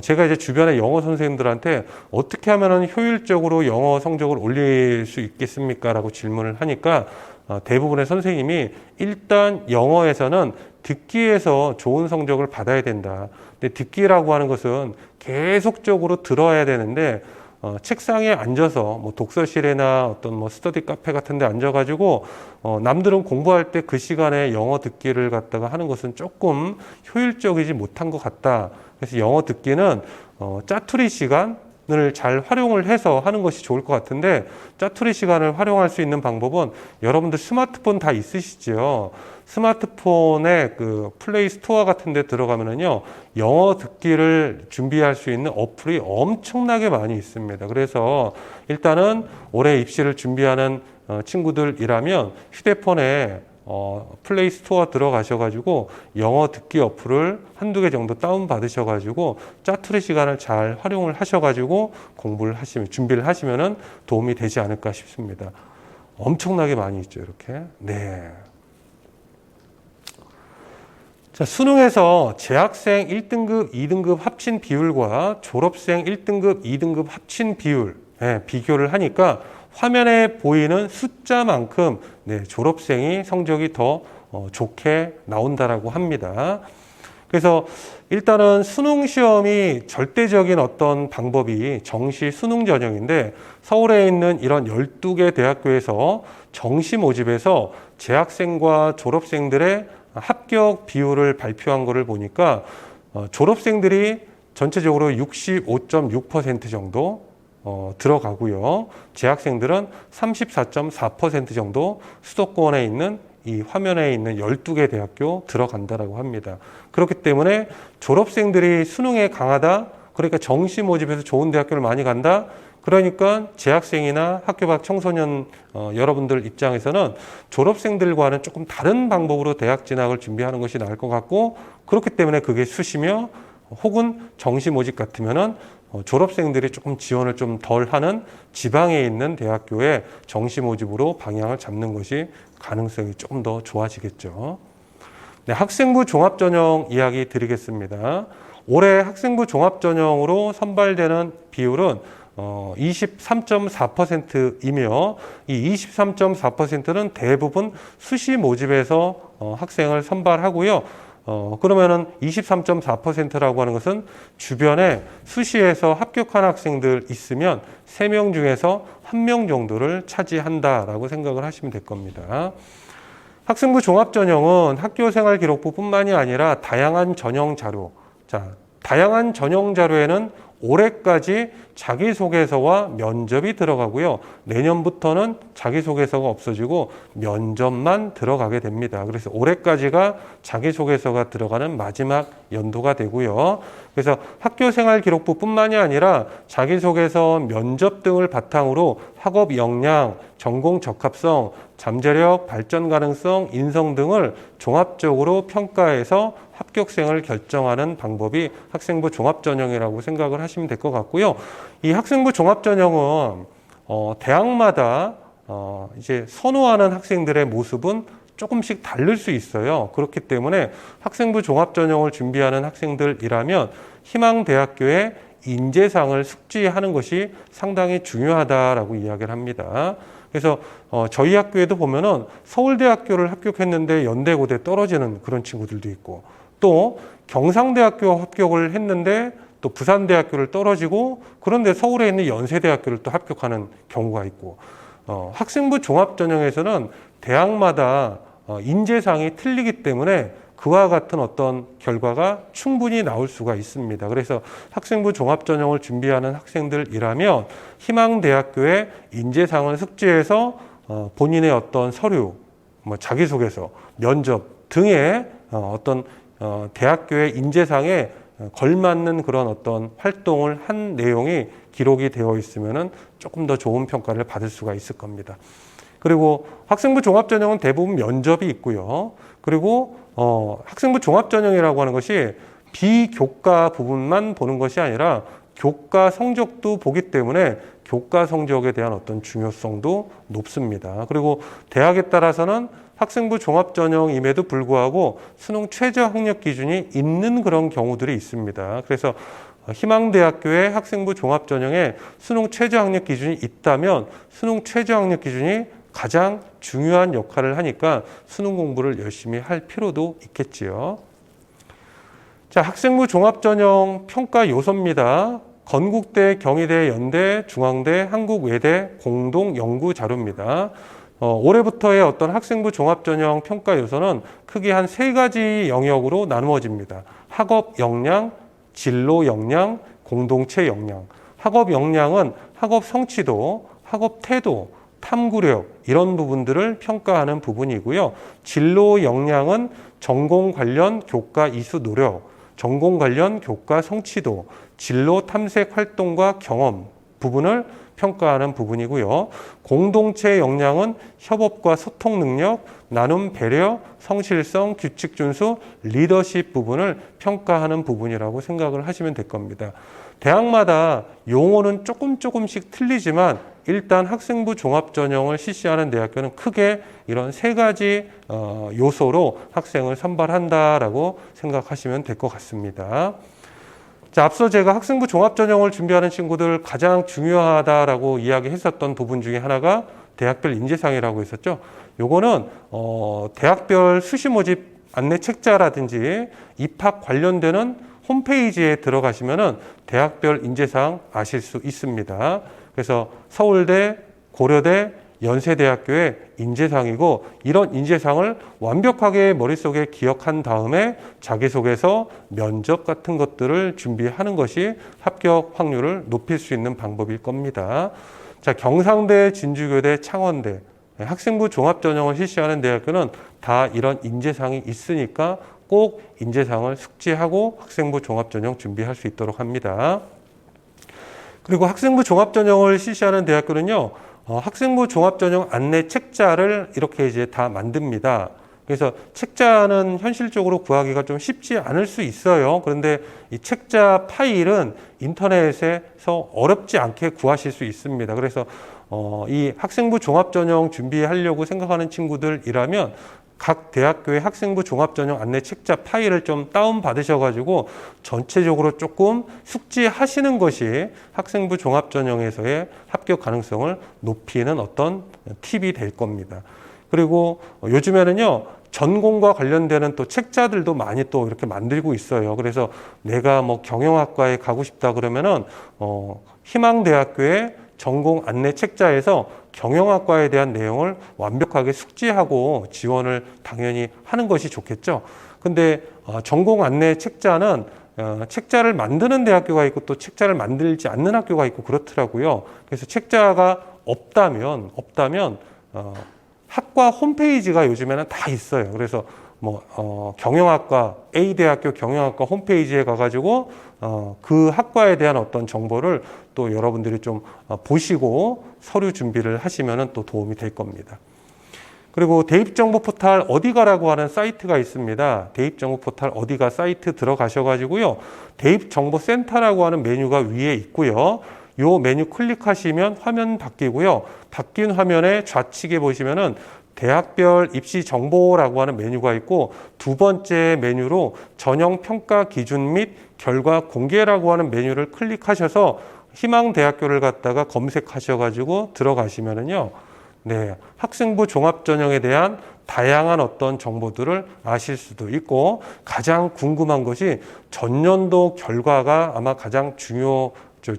제가 이제 주변에 영어 선생님들한테 어떻게 하면 효율적으로 영어 성적을 올릴 수 있겠습니까? 라고 질문을 하니까 대부분의 선생님이 일단 영어에서는 듣기에서 좋은 성적을 받아야 된다. 근데 듣기라고 하는 것은 계속적으로 들어야 되는데 책상에 앉아서 뭐 독서실이나 어떤 뭐 스터디 카페 같은 데 앉아가지고 남들은 공부할 때 그 시간에 영어 듣기를 갖다가 하는 것은 조금 효율적이지 못한 것 같다. 그래서 영어 듣기는 짜투리 시간을 잘 활용을 해서 하는 것이 좋을 것 같은데, 짜투리 시간을 활용할 수 있는 방법은 여러분들 스마트폰 다 있으시죠? 스마트폰에 그 플레이 스토어 같은 데 들어가면은요, 영어 듣기를 준비할 수 있는 어플이 엄청나게 많이 있습니다. 그래서 일단은 올해 입시를 준비하는 친구들이라면 휴대폰에 플레이 스토어 들어가셔가지고 영어 듣기 어플을 한두 개 정도 다운 받으셔가지고 짜투리 시간을 잘 활용을 하셔가지고 준비를 하시면은 도움이 되지 않을까 싶습니다. 엄청나게 많이 있죠, 이렇게. 네. 자, 수능에서 재학생 1등급, 2등급 합친 비율과 졸업생 1등급, 2등급 합친 비율, 비교를 하니까 화면에 보이는 숫자만큼 졸업생이 성적이 더 좋게 나온다라고 합니다. 그래서 일단은 수능 시험이 절대적인 어떤 방법이 정시 수능 전형인데, 서울에 있는 이런 12개 대학교에서 정시 모집에서 재학생과 졸업생들의 합격 비율을 발표한 것을 보니까 졸업생들이 전체적으로 65.6% 정도 들어가고요. 재학생들은 34.4% 정도 수도권에 있는 이 화면에 있는 12개 대학교 들어간다라고 합니다. 그렇기 때문에 졸업생들이 수능에 강하다, 그러니까 정시 모집에서 좋은 대학교를 많이 간다, 그러니까 재학생이나 학교 밖 청소년 여러분들 입장에서는 졸업생들과는 조금 다른 방법으로 대학 진학을 준비하는 것이 나을 것 같고, 그렇기 때문에 그게 수시며 혹은 정시 모집 같으면은 졸업생들이 조금 지원을 좀 덜 하는 지방에 있는 대학교에 정시 모집으로 방향을 잡는 것이 가능성이 조금 더 좋아지겠죠. 네, 학생부 종합전형 이야기 드리겠습니다. 올해 학생부 종합전형으로 선발되는 비율은 23.4%이며 이 23.4%는 대부분 수시 모집에서 학생을 선발하고요. 그러면은 23.4%라고 하는 것은 주변에 수시에서 합격한 학생들 있으면 3명 중에서 1명 정도를 차지한다라고 생각을 하시면 될 겁니다. 학생부 종합전형은 학교생활 기록부뿐만이 아니라 다양한 전형 자료, 다양한 전형 자료에는 올해까지 자기소개서와 면접이 들어가고요. 내년부터는 자기소개서가 없어지고 면접만 들어가게 됩니다. 그래서 올해까지가 자기소개서가 들어가는 마지막 연도가 되고요. 그래서 학교생활 기록부뿐만이 아니라 자기소개서, 면접 등을 바탕으로 학업 역량, 전공 적합성, 잠재력, 발전 가능성, 인성 등을 종합적으로 평가해서 합격생을 결정하는 방법이 학생부 종합전형이라고 생각을 하시면 될 것 같고요. 이 학생부 종합전형은 대학마다 이제 선호하는 학생들의 모습은 조금씩 다를 수 있어요. 그렇기 때문에 학생부 종합전형을 준비하는 학생들이라면 희망대학교의 인재상을 숙지하는 것이 상당히 중요하다라고 이야기를 합니다. 그래서 저희 학교에도 보면은 서울대학교를 합격했는데 연대고대 떨어지는 그런 친구들도 있고, 또 경상대학교 합격을 했는데 또 부산대학교를 떨어지고, 그런데 서울에 있는 연세대학교를 또 합격하는 경우가 있고, 학생부 종합전형에서는 대학마다 인재상이 틀리기 때문에 그와 같은 어떤 결과가 충분히 나올 수가 있습니다. 그래서 학생부 종합전형을 준비하는 학생들이라면 희망대학교의 인재상을 숙지해서 본인의 어떤 서류, 자기소개서, 면접 등의 어떤 대학교의 인재상에 걸맞는 그런 어떤 활동을 한 내용이 기록이 되어 있으면 조금 더 좋은 평가를 받을 수가 있을 겁니다. 그리고 학생부 종합전형은 대부분 면접이 있고요. 그리고 학생부 종합전형이라고 하는 것이 비교과 부분만 보는 것이 아니라 교과 성적도 보기 때문에 교과 성적에 대한 어떤 중요성도 높습니다. 그리고 대학에 따라서는 학생부 종합전형임에도 불구하고 수능 최저 학력 기준이 있는 그런 경우들이 있습니다. 그래서 희망대학교의 학생부 종합전형에 수능 최저 학력 기준이 있다면 수능 최저 학력 기준이 가장 중요한 역할을 하니까 수능 공부를 열심히 할 필요도 있겠지요. 자, 학생부 종합전형 평가 요소입니다. 건국대, 경희대, 연대, 중앙대, 한국외대 공동 연구 자료입니다. 올해부터의 어떤 학생부 종합전형 평가 요소는 크게 한 3가지 영역으로 나누어집니다. 학업 역량, 진로 역량, 공동체 역량. 학업 역량은 학업 성취도, 학업 태도, 탐구력 이런 부분들을 평가하는 부분이고요. 진로 역량은 전공 관련 교과 이수 노력, 전공 관련 교과 성취도, 진로 탐색 활동과 경험 부분을 평가하는 부분이고요. 공동체 역량은 협업과 소통 능력, 나눔 배려, 성실성, 규칙 준수, 리더십 부분을 평가하는 부분이라고 생각을 하시면 될 겁니다. 대학마다 용어는 조금씩 틀리지만 일단 학생부 종합전형을 실시하는 대학교는 크게 이런 3가지 요소로 학생을 선발한다라고 생각하시면 될 것 같습니다. 자, 앞서 제가 학생부 종합전형을 준비하는 친구들 가장 중요하다라고 이야기했었던 부분 중에 하나가 대학별 인재상이라고 했었죠. 요거는 대학별 수시 모집 안내 책자라든지 입학 관련되는 홈페이지에 들어가시면은 대학별 인재상 아실 수 있습니다. 그래서 서울대, 고려대, 연세대학교의 인재상이고, 이런 인재상을 완벽하게 머릿속에 기억한 다음에 자기소개서, 면접 같은 것들을 준비하는 것이 합격 확률을 높일 수 있는 방법일 겁니다. 자, 경상대, 진주교대, 창원대 학생부 종합전형을 실시하는 대학교는 다 이런 인재상이 있으니까 꼭 인재상을 숙지하고 학생부 종합전형 준비할 수 있도록 합니다. 그리고 학생부 종합전형을 실시하는 대학교는요, 학생부 종합전형 안내 책자를 이렇게 이제 다 만듭니다. 그래서 책자는 현실적으로 구하기가 좀 쉽지 않을 수 있어요. 그런데 이 책자 파일은 인터넷에서 어렵지 않게 구하실 수 있습니다. 그래서 이 학생부 종합전형 준비하려고 생각하는 친구들이라면 각 대학교의 학생부 종합전형 안내 책자 파일을 좀 다운받으셔가지고 전체적으로 조금 숙지하시는 것이 학생부 종합전형에서의 합격 가능성을 높이는 어떤 팁이 될 겁니다. 그리고 요즘에는요, 전공과 관련되는 또 책자들도 많이 또 이렇게 만들고 있어요. 그래서 내가 뭐 경영학과에 가고 싶다 그러면은 희망대학교의 전공 안내 책자에서 경영학과에 대한 내용을 완벽하게 숙지하고 지원을 당연히 하는 것이 좋겠죠. 근데 전공 안내 책자는 책자를 만드는 대학교가 있고 또 책자를 만들지 않는 학교가 있고 그렇더라고요. 그래서 책자가 없다면 학과 홈페이지가 요즘에는 다 있어요. 그래서 경영학과 A대학교 경영학과 홈페이지에 가가지고 그 학과에 대한 어떤 정보를 또 여러분들이 좀 보시고 서류 준비를 하시면 또 도움이 될 겁니다. 그리고 대입정보 포탈 어디가라고 하는 사이트가 있습니다. 대입정보 포탈 어디가 사이트 들어가셔가지고요, 대입정보센터라고 하는 메뉴가 위에 있고요. 요 메뉴 클릭하시면 화면 바뀌고요. 바뀐 화면에 좌측에 보시면은 대학별 입시 정보라고 하는 메뉴가 있고, 두 번째 메뉴로 전형 평가 기준 및 결과 공개라고 하는 메뉴를 클릭하셔서 희망 대학교를 갖다가 검색하셔가지고 들어가시면은요, 네, 학생부 종합 전형에 대한 다양한 어떤 정보들을 아실 수도 있고, 가장 궁금한 것이 전년도 결과가 아마 가장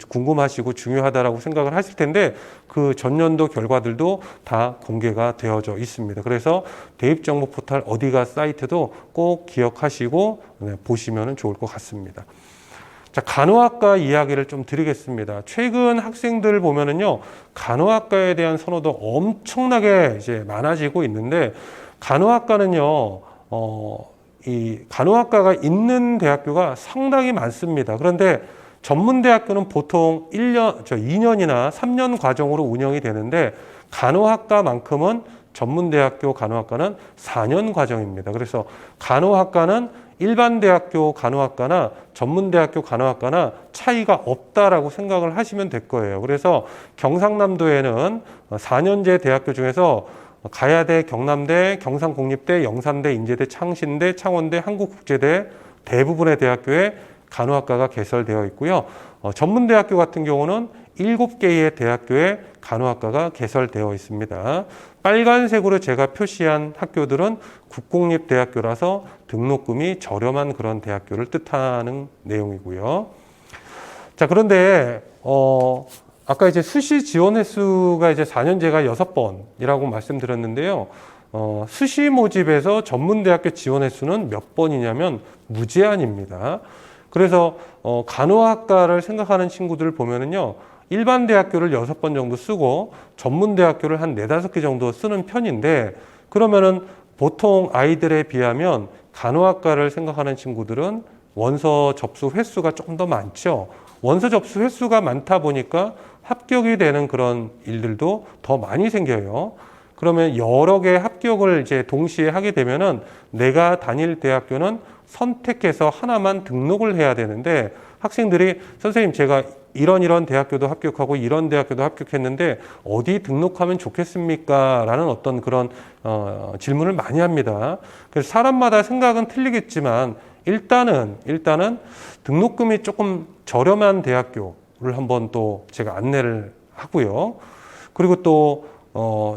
궁금하시고 중요하다라고 생각을 하실 텐데, 그 전년도 결과들도 다 공개가 되어져 있습니다. 그래서 대입정보 포털 어디가 사이트도 꼭 기억하시고 보시면 좋을 것 같습니다. 자, 간호학과 이야기를 좀 드리겠습니다. 최근 학생들 보면은요, 간호학과에 대한 선호도 엄청나게 이제 많아지고 있는데, 간호학과는요, 이 간호학과가 있는 대학교가 상당히 많습니다. 그런데 전문대학교는 보통 2년이나 3년 과정으로 운영이 되는데, 간호학과만큼은 전문대학교 간호학과는 4년 과정입니다. 그래서 간호학과는 일반 대학교 간호학과나 전문대학교 간호학과나 차이가 없다라고 생각을 하시면 될 거예요. 그래서 경상남도에는 4년제 대학교 중에서 가야대, 경남대, 경상국립대, 영산대, 인제대, 창신대, 창원대, 한국국제대 대부분의 대학교에 간호학과가 개설되어 있고요. 전문대학교 같은 경우는 7개의 대학교에 간호학과가 개설되어 있습니다. 빨간색으로 제가 표시한 학교들은 국공립대학교라서 등록금이 저렴한 그런 대학교를 뜻하는 내용이고요. 자, 그런데 아까 이제 수시 지원 횟수가 이제 4년제가 6번이라고 말씀드렸는데요. 수시 모집에서 전문대학교 지원 횟수는 몇 번이냐면 무제한입니다. 그래서 간호학과를 생각하는 친구들 보면은요, 일반 대학교를 6번 정도 쓰고 전문대학교를 한 4, 5개 정도 쓰는 편인데, 그러면은 보통 아이들에 비하면 간호학과를 생각하는 친구들은 원서 접수 횟수가 조금 더 많죠. 원서 접수 횟수가 많다 보니까 합격이 되는 그런 일들도 더 많이 생겨요. 그러면 여러 개의 합격을 이제 동시에 하게 되면은 내가 다닐 대학교는 선택해서 하나만 등록을 해야 되는데, 학생들이 선생님 제가 이런 대학교도 합격하고 이런 대학교도 합격했는데 어디 등록하면 좋겠습니까? 라는 어떤 그런 질문을 많이 합니다. 그래서 사람마다 생각은 틀리겠지만 일단은 등록금이 조금 저렴한 대학교를 한번 또 제가 안내를 하고요. 그리고 또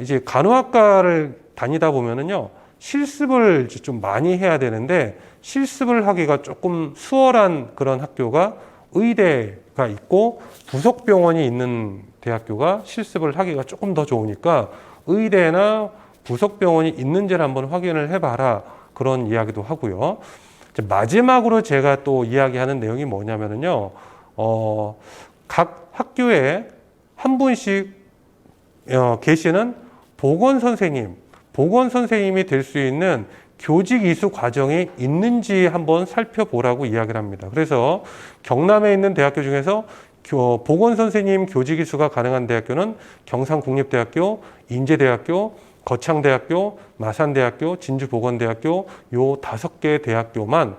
이제 간호학과를 다니다 보면은요, 실습을 좀 많이 해야 되는데 실습을 하기가 조금 수월한 그런 학교가 의대가 있고, 부속병원이 있는 대학교가 실습을 하기가 조금 더 좋으니까 의대나 부속병원이 있는지를 한번 확인을 해봐라, 그런 이야기도 하고요. 마지막으로 제가 또 이야기하는 내용이 뭐냐면요, 각 학교에 한 분씩 계시는 보건선생님이 될 수 있는 교직 이수 과정이 있는지 한번 살펴보라고 이야기를 합니다. 그래서 경남에 있는 대학교 중에서 보건선생님 교직 이수가 가능한 대학교는 경상국립대학교, 인제대학교, 거창대학교, 마산대학교, 진주보건대학교 요 5개 대학교만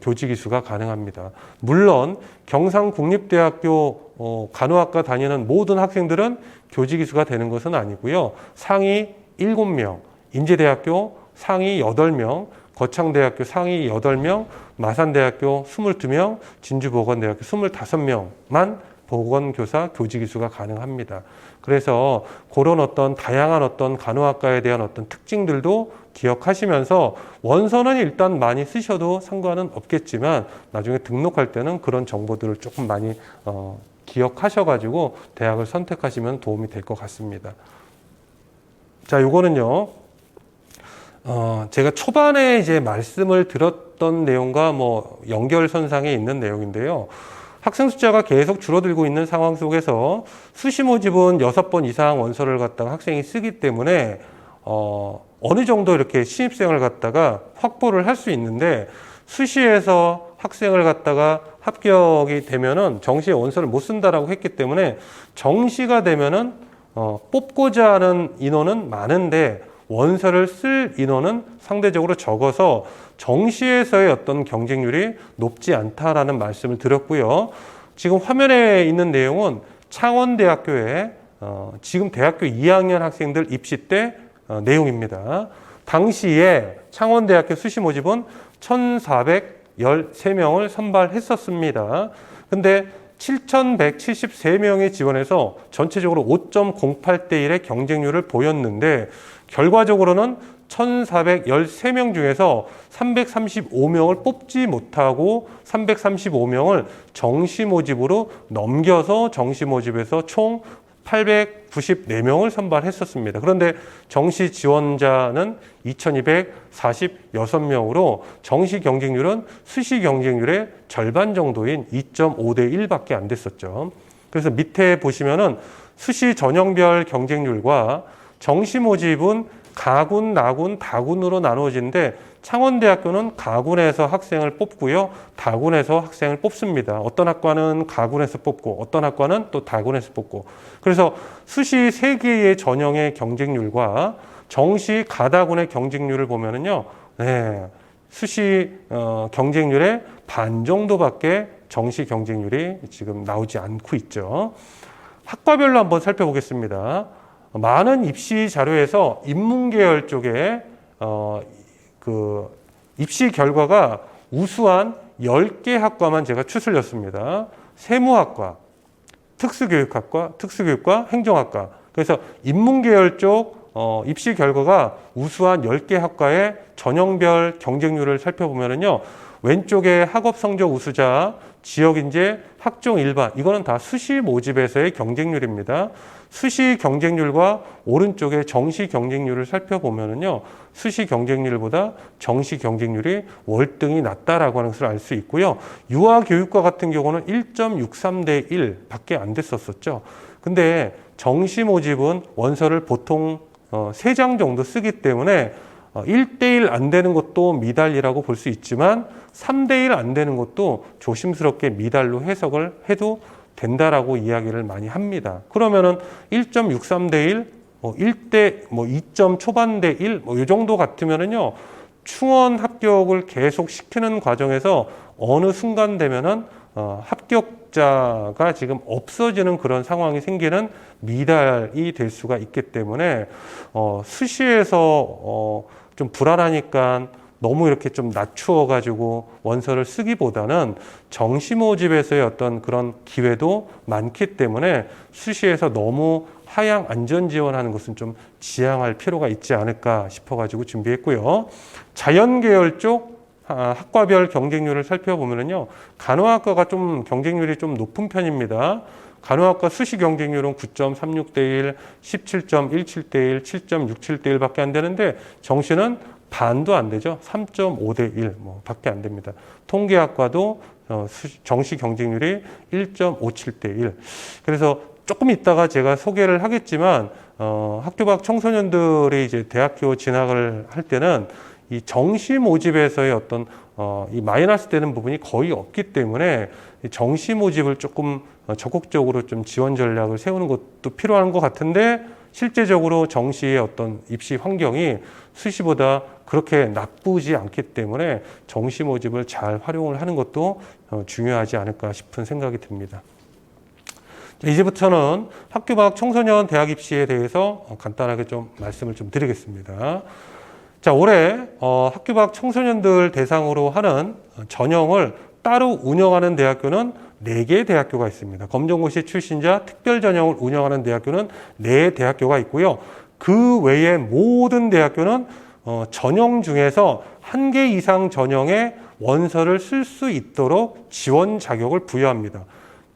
교직 이수가 가능합니다. 물론 경상국립대학교 간호학과 다니는 모든 학생들은 교직 이수가 되는 것은 아니고요. 상위 7명, 인제대학교 상위 8명, 거창대학교 상위 8명, 마산대학교 22명, 진주보건대학교 25명만 보건교사 교직 이수가 가능합니다. 그래서 그런 어떤 다양한 어떤 간호학과에 대한 어떤 특징들도 기억하시면서 원서는 일단 많이 쓰셔도 상관은 없겠지만 나중에 등록할 때는 그런 정보들을 조금 많이 기억하셔가지고 대학을 선택하시면 도움이 될 것 같습니다. 자, 요거는요, 제가 초반에 이제 말씀을 드렸던 내용과 뭐 연결선상에 있는 내용인데요. 학생 숫자가 계속 줄어들고 있는 상황 속에서 수시 모집은 6번 이상 원서를 갖다가 학생이 쓰기 때문에 어느 정도 이렇게 신입생을 갖다가 확보를 할 수 있는데, 수시에서 학생을 갖다가 합격이 되면은 정시에 원서를 못 쓴다라고 했기 때문에 정시가 되면은 뽑고자 하는 인원은 많은데 원서를 쓸 인원은 상대적으로 적어서 정시에서의 어떤 경쟁률이 높지 않다라는 말씀을 드렸고요. 지금 화면에 있는 내용은 창원대학교에 지금 대학교 2학년 학생들 입시 때 내용입니다. 당시에 창원대학교 수시 모집은 1,413명을 선발했었습니다. 근데 7,173명이 지원해서 전체적으로 5.08대 1의 경쟁률을 보였는데 결과적으로는 1,413명 중에서 335명을 뽑지 못하고 335명을 정시 모집으로 넘겨서 정시 모집에서 총 894명을 선발했었습니다. 그런데 정시 지원자는 2,246명으로 정시 경쟁률은 수시 경쟁률의 절반 정도인 2.5대 1밖에 안 됐었죠. 그래서 밑에 보시면은 수시 전형별 경쟁률과 정시 모집은 가군, 나군, 다군으로 나누어지는데 창원대학교는 가군에서 학생을 뽑고요. 다군에서 학생을 뽑습니다. 어떤 학과는 가군에서 뽑고 어떤 학과는 또 다군에서 뽑고. 그래서 수시 3개의 전형의 경쟁률과 정시 가다군의 경쟁률을 보면은요. 네, 수시 경쟁률의 반 정도밖에 정시 경쟁률이 지금 나오지 않고 있죠. 학과별로 한번 살펴보겠습니다. 많은 입시 자료에서 인문계열 쪽에 그 입시 결과가 우수한 10개 학과만 제가 추슬렸습니다. 세무학과, 특수교육학과, 특수교육과, 행정학과. 그래서 인문계열 쪽 입시 결과가 우수한 10개 학과의 전형별 경쟁률을 살펴보면요. 왼쪽에 학업 성적 우수자, 지역인재, 학종 일반, 이거는 다 수시 모집에서의 경쟁률입니다. 수시 경쟁률과 오른쪽에 정시 경쟁률을 살펴보면요. 수시 경쟁률보다 정시 경쟁률이 월등히 낮다라고 하는 것을 알 수 있고요. 유아교육과 같은 경우는 1.63대 1밖에 안 됐었죠. 근데 정시 모집은 원서를 보통 3장 정도 쓰기 때문에 1대1 안 되는 것도 미달이라고 볼 수 있지만 3대1 안 되는 것도 조심스럽게 미달로 해석을 해도 된다라고 이야기를 많이 합니다. 그러면은 1.63대 1, 2점 초반대 1, 이 정도 같으면은요, 충원 합격을 계속 시키는 과정에서 어느 순간 되면은 합격자가 지금 없어지는 그런 상황이 생기는 미달이 될 수가 있기 때문에 수시에서 좀 불안하니까 너무 이렇게 좀 낮추어 가지고 원서를 쓰기보다는 정시 모집에서의 어떤 그런 기회도 많기 때문에 수시에서 너무 하향 안전 지원하는 것은 좀 지양할 필요가 있지 않을까 싶어 가지고 준비했고요. 자연 계열 쪽 학과별 경쟁률을 살펴보면요. 간호학과가 좀 경쟁률이 좀 높은 편입니다. 간호학과 수시 경쟁률은 9.36대 1, 17.17대 1, 7.67대 1밖에 안 되는데 정시는 반도 안 되죠. 3.5대 1 밖에 안 됩니다. 통계학과도 정시 경쟁률이 1.57대 1. 그래서 조금 있다가 제가 소개를 하겠지만 학교 밖 청소년들이 이제 대학교 진학을 할 때는 이 정시 모집에서의 어떤 이 마이너스 되는 부분이 거의 없기 때문에 정시 모집을 조금 적극적으로 좀 지원 전략을 세우는 것도 필요한 것 같은데 실제적으로 정시의 어떤 입시 환경이 수시보다 그렇게 나쁘지 않기 때문에 정시 모집을 잘 활용을 하는 것도 중요하지 않을까 싶은 생각이 듭니다. 이제부터는 학교 밖 청소년 대학 입시에 대해서 간단하게 좀 말씀을 좀 드리겠습니다. 자, 올해 학교 밖 청소년들 대상으로 하는 전형을 따로 운영하는 대학교는 4개의 대학교가 있습니다. 검정고시 출신자 특별 전형을 운영하는 대학교는 4대학교가 있고요. 그 외에 모든 대학교는 전형 중에서 1개 이상 전형의 원서를 쓸 수 있도록 지원 자격을 부여합니다.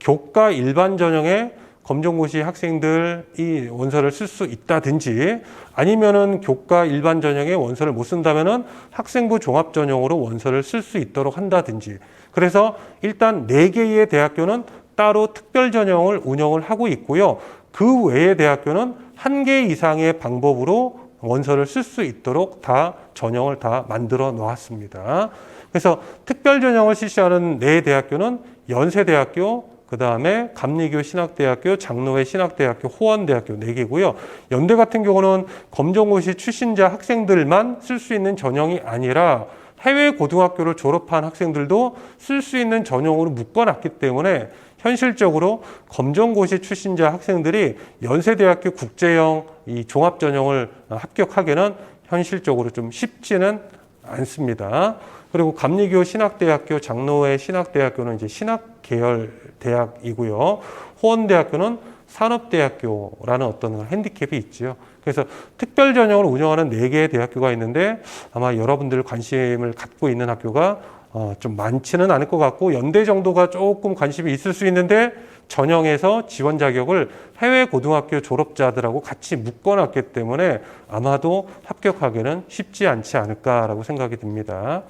교과 일반 전형에 검정고시 학생들이 원서를 쓸 수 있다든지 아니면은 교과 일반 전형에 원서를 못 쓴다면은 학생부 종합 전형으로 원서를 쓸 수 있도록 한다든지. 그래서 일단 4개의 대학교는 따로 특별 전형을 운영을 하고 있고요. 그 외의 대학교는 1개 이상의 방법으로 원서를 쓸 수 있도록 다 전형을 다 만들어 놓았습니다. 그래서 특별 전형을 실시하는 4대학교는 연세대학교, 그 다음에 감리교 신학대학교, 장로회 신학대학교, 호원대학교 4개고요. 연대 같은 경우는 검정고시 출신자 학생들만 쓸 수 있는 전형이 아니라 해외 고등학교를 졸업한 학생들도 쓸 수 있는 전형으로 묶어놨기 때문에 현실적으로 검정고시 출신자 학생들이 연세대학교 국제형 이 종합전형을 합격하기는 현실적으로 좀 쉽지는 않습니다. 그리고 감리교 신학대학교, 장로회 신학대학교는 이제 신학 계열 대학이고요. 호원대학교는 산업대학교라는 어떤 핸디캡이 있죠. 그래서 특별 전형을 운영하는 4개의 대학교가 있는데 아마 여러분들 관심을 갖고 있는 학교가 좀 많지는 않을 것 같고 연대 정도가 조금 관심이 있을 수 있는데 전형에서 지원 자격을 해외 고등학교 졸업자들하고 같이 묶어놨기 때문에 아마도 합격하기는 쉽지 않지 않을까라고 생각이 듭니다.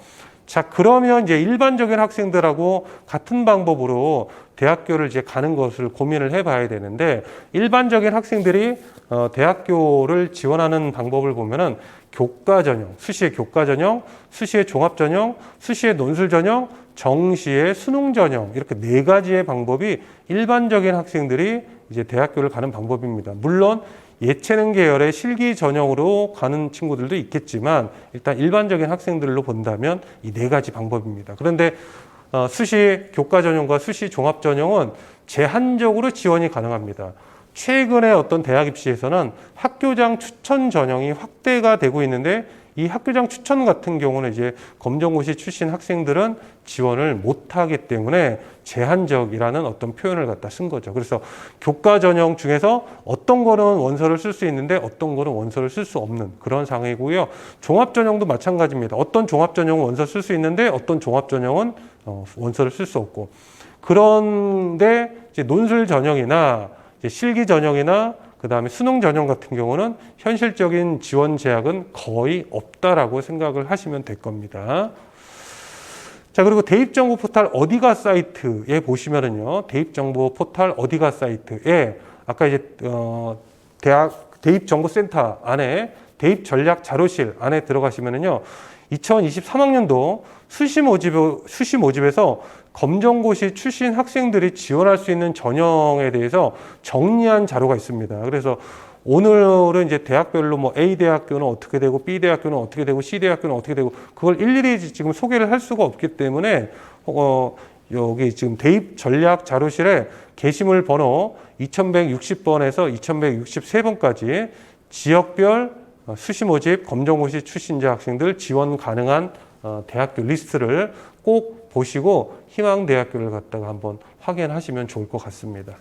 자, 그러면 이제 일반적인 학생들하고 같은 방법으로 대학교를 이제 가는 것을 고민을 해봐야 되는데 일반적인 학생들이 대학교를 지원하는 방법을 보면은 교과 전형, 수시의 교과 전형, 수시의 종합 전형, 수시의 논술 전형, 정시의 수능 전형 이렇게 4가지의 방법이 일반적인 학생들이 이제 대학교를 가는 방법입니다. 물론 예체능 계열의 실기 전형으로 가는 친구들도 있겠지만 일단 일반적인 학생들로 본다면 이 4가지 방법입니다. 그런데 수시 교과 전형과 수시 종합 전형은 제한적으로 지원이 가능합니다. 최근에 어떤 대학 입시에서는 학교장 추천 전형이 확대가 되고 있는데 이 학교장 추천 같은 경우는 이제 검정고시 출신 학생들은 지원을 못하기 때문에 제한적이라는 어떤 표현을 갖다 쓴 거죠. 그래서 교과 전형 중에서 어떤 거는 원서를 쓸 수 있는데 어떤 거는 원서를 쓸 수 없는 그런 상황이고요. 종합 전형도 마찬가지입니다. 어떤 종합 전형은 원서 쓸 수 있는데 어떤 종합 전형은 원서를 쓸 수 없고 그런데 이제 논술 전형이나 이제 실기 전형이나 그 다음에 수능 전형 같은 경우는 현실적인 지원 제약은 거의 없다라고 생각을 하시면 될 겁니다. 자, 그리고 대입정보 포탈 어디가 사이트에 보시면은요, 대입정보 포탈 어디가 사이트에 아까 이제 대학 대입정보센터 안에 대입 전략 자료실 안에 들어가시면은요, 2023학년도 수시 모집에서 검정고시 출신 학생들이 지원할 수 있는 전형에 대해서 정리한 자료가 있습니다. 그래서 오늘은 이제 대학별로 뭐 A 대학교는 어떻게 되고 B 대학교는 어떻게 되고 C 대학교는 어떻게 되고 그걸 일일이 지금 소개를 할 수가 없기 때문에 여기 지금 대입 전략 자료실에 게시물 번호 2160번에서 2163번까지 지역별 수시 모집 검정고시 출신자 학생들 지원 가능한 대학교 리스트를 꼭 보시고 희망대학교를 갖다가 한번 확인하시면 좋을 것 같습니다.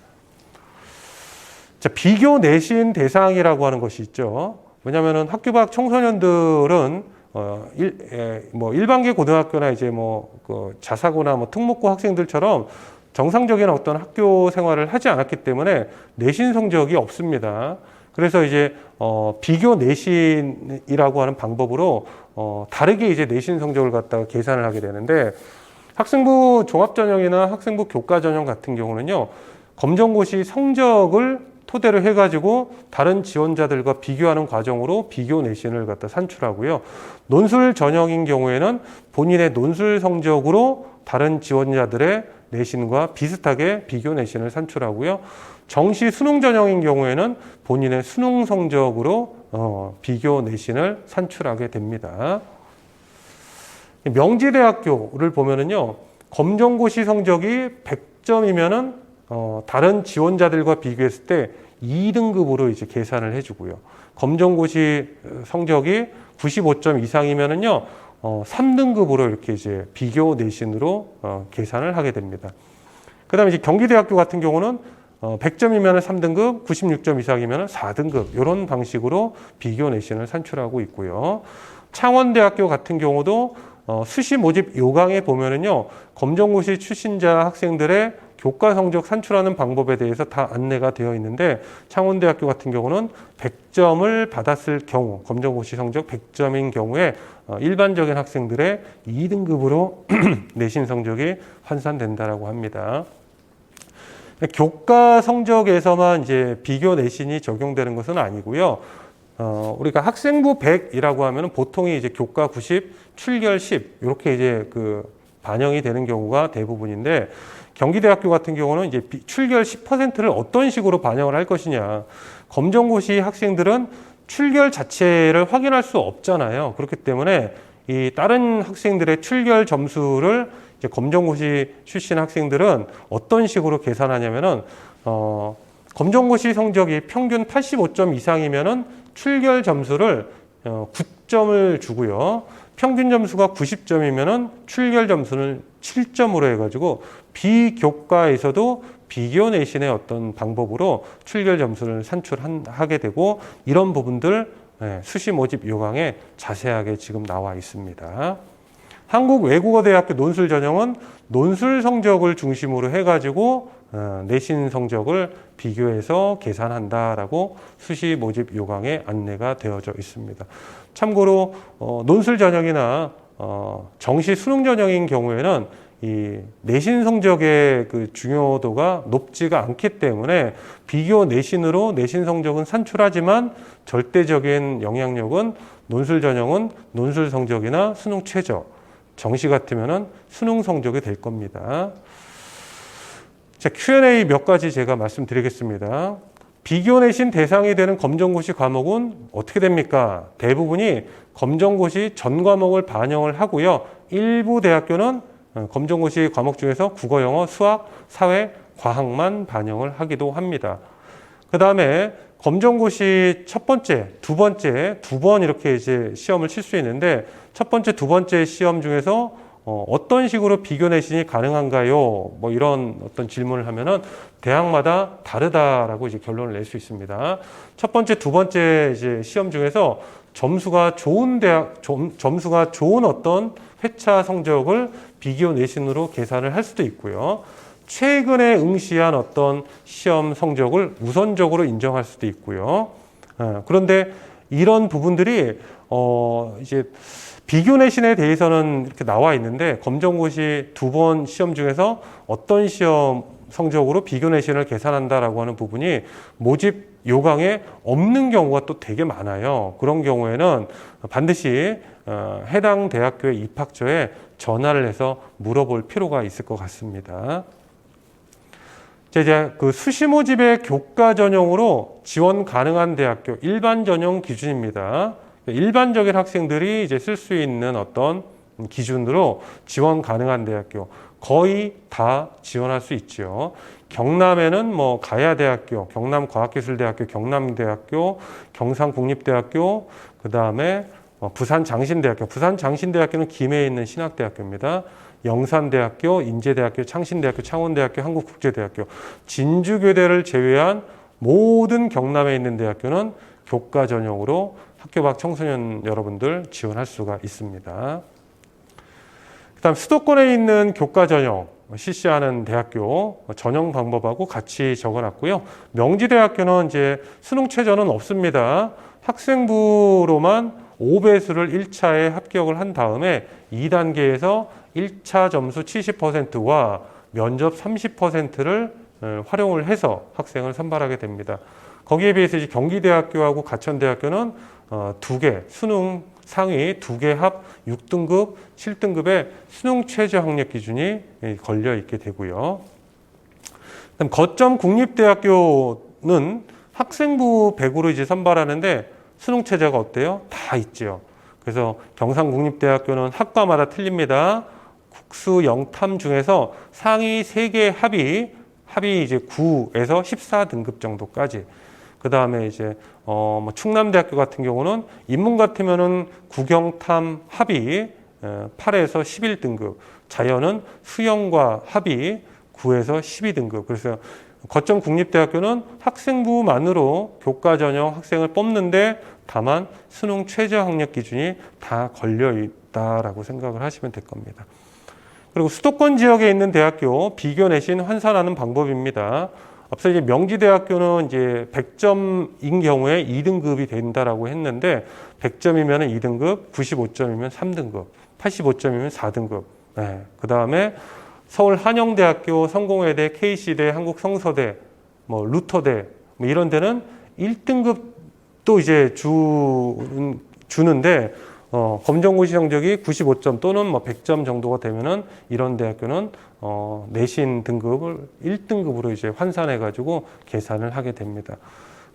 자, 비교 내신 대상이라고 하는 것이 있죠. 왜냐하면 학교 밖 청소년들은 일반계 고등학교나 이제 그 자사고나 특목고 학생들처럼 정상적인 어떤 학교 생활을 하지 않았기 때문에 내신 성적이 없습니다. 그래서 이제 비교 내신이라고 하는 방법으로 다르게 이제 내신 성적을 갖다가 계산을 하게 되는데 학생부 종합전형이나 학생부 교과전형 같은 경우는요, 검정고시 성적을 토대로 해가지고 다른 지원자들과 비교하는 과정으로 비교 내신을 갖다 산출하고요. 논술 전형인 경우에는 본인의 논술 성적으로 다른 지원자들의 내신과 비슷하게 비교 내신을 산출하고요. 정시 수능 전형인 경우에는 본인의 수능 성적으로 비교 내신을 산출하게 됩니다. 명지대학교를 보면은요, 검정고시 성적이 100점이면은 다른 지원자들과 비교했을 때 2등급으로 이제 계산을 해주고요. 검정고시 성적이 95점 이상이면은요, 3등급으로 이렇게 이제 비교 내신으로 계산을 하게 됩니다. 그 다음에 이제 경기대학교 같은 경우는 100점이면 3등급, 96점 이상이면 4등급 이런 방식으로 비교 내신을 산출하고 있고요. 창원대학교 같은 경우도 수시 모집 요강에 보면은요, 검정고시 출신자 학생들의 교과 성적 산출하는 방법에 대해서 다 안내가 되어 있는데 창원대학교 같은 경우는 100점을 받았을 경우, 검정고시 성적 100점인 경우에 일반적인 학생들의 2등급으로 내신 성적이 환산된다라고 합니다. 교과 성적에서만 이제 비교 내신이 적용되는 것은 아니고요. 우리가 학생부 100이라고 하면 보통이 이제 교과 90, 출결 10 이렇게 이제 반영이 되는 경우가 대부분인데 경기대학교 같은 경우는 이제 출결 10%를 어떤 식으로 반영을 할 것이냐. 검정고시 학생들은 출결 자체를 확인할 수 없잖아요. 그렇기 때문에 이 다른 학생들의 출결 점수를 이제 검정고시 출신 학생들은 어떤 식으로 계산하냐면은 검정고시 성적이 평균 85점 이상이면은 출결 점수를 9점을 주고요. 평균 점수가 90점이면은 출결 점수는 7점으로 해가지고 비교과에서도 비교 내신의 어떤 방법으로 출결 점수를 산출하게 되고, 이런 부분들 수시 모집 요강에 자세하게 지금 나와 있습니다. 한국외국어대학교 논술 전형은 논술 성적을 중심으로 해가지고 내신 성적을 비교해서 계산한다라고 수시 모집 요강에 안내가 되어져 있습니다. 참고로 논술 전형이나 정시 수능 전형인 경우에는 이 내신 성적의 그 중요도가 높지가 않기 때문에 비교 내신으로 내신 성적은 산출하지만 절대적인 영향력은 논술 전형은 논술 성적이나 수능 최저, 정시 같으면은 수능 성적이 될 겁니다. 자, Q&A 몇 가지 제가 말씀드리겠습니다. 비교 내신 대상이 되는 검정고시 과목은 어떻게 됩니까? 대부분이 검정고시 전 과목을 반영을 하고요. 일부 대학교는 검정고시 과목 중에서 국어, 영어, 수학, 사회, 과학만 반영을 하기도 합니다. 그 다음에 검정고시 첫 번째, 두 번째, 두 번 이렇게 이제 시험을 칠 수 있는데, 첫 번째, 두 번째 시험 중에서 어떤 식으로 비교 내신이 가능한가요? 뭐 이런 어떤 질문을 하면은 대학마다 다르다라고 이제 결론을 낼 수 있습니다. 첫 번째, 두 번째 이제 시험 중에서 점수가 좋은 어떤 회차 성적을 비교 내신으로 계산을 할 수도 있고요. 최근에 응시한 어떤 시험 성적을 우선적으로 인정할 수도 있고요. 그런데 이런 부분들이 이제 비교 내신에 대해서는 이렇게 나와 있는데, 검정고시 두 번 시험 중에서 어떤 시험 성적으로 비교 내신을 계산한다라고 하는 부분이 모집 요강에 없는 경우가 또 되게 많아요. 그런 경우에는 반드시 해당 대학교의 입학처에 전화를 해서 물어볼 필요가 있을 것 같습니다. 이제 그 수시 모집의 교과 전형으로 지원 가능한 대학교 일반 전형 기준입니다. 일반적인 학생들이 이제 쓸 수 있는 어떤 기준으로 지원 가능한 대학교 거의 다 지원할 수 있죠. 경남에는 뭐 가야대학교, 경남과학기술대학교, 경남대학교, 경상국립대학교, 그 다음에 부산장신대학교. 부산장신대학교는 김해에 있는 신학대학교입니다. 영산대학교, 인제대학교, 창신대학교, 창원대학교, 한국국제대학교, 진주교대를 제외한 모든 경남에 있는 대학교는 교과 전형으로 학교 밖 청소년 여러분들 지원할 수가 있습니다. 그다음 수도권에 있는 교과 전형 실시하는 대학교 전형 방법하고 같이 적어놨고요. 명지대학교는 이제 수능 최저는 없습니다. 학생부로만 5배수를 1차에 합격을 한 다음에 2단계에서 1차 점수 70%와 면접 30%를 활용을 해서 학생을 선발하게 됩니다. 거기에 비해서 이제 경기대학교하고 가천대학교는 2개, 수능 상위 2개 합 6등급, 7등급의 수능 최저 학력 기준이 걸려 있게 되고요. 그다음 거점 국립대학교는 학생부 100으로 이제 선발하는데 수능 최저가 어때요? 다 있죠. 그래서 경상국립대학교는 학과마다 틀립니다. 국수 영탐 중에서 상위 3개 합이 이제 9에서 14등급 정도까지. 그 다음에 이제 충남대학교 같은 경우는 인문 같으면은 국영탐 합이 8에서 11등급, 자연은 수영과 합이 9에서 12등급. 그래서 거점 국립대학교는 학생부만으로 교과 전형 학생을 뽑는데 다만 수능 최저 학력 기준이 다 걸려 있다라고 생각을 하시면 될 겁니다. 그리고 수도권 지역에 있는 대학교 비교 내신 환산하는 방법입니다. 앞서 이제 명지대학교는 이제 100점인 경우에 2등급이 된다라고 했는데 100점이면 2등급, 95점이면 3등급, 85점이면 4등급. 네. 그 다음에 서울 한영대학교, 성공회대, KC대, 한국성서대, 뭐 루터대 뭐 이런 데는 1등급도 이제 주는데 검정고시 성적이 95점 또는 뭐 100점 정도가 되면은 이런 대학교는 내신 등급을 1등급으로 이제 환산해 가지고 계산을 하게 됩니다.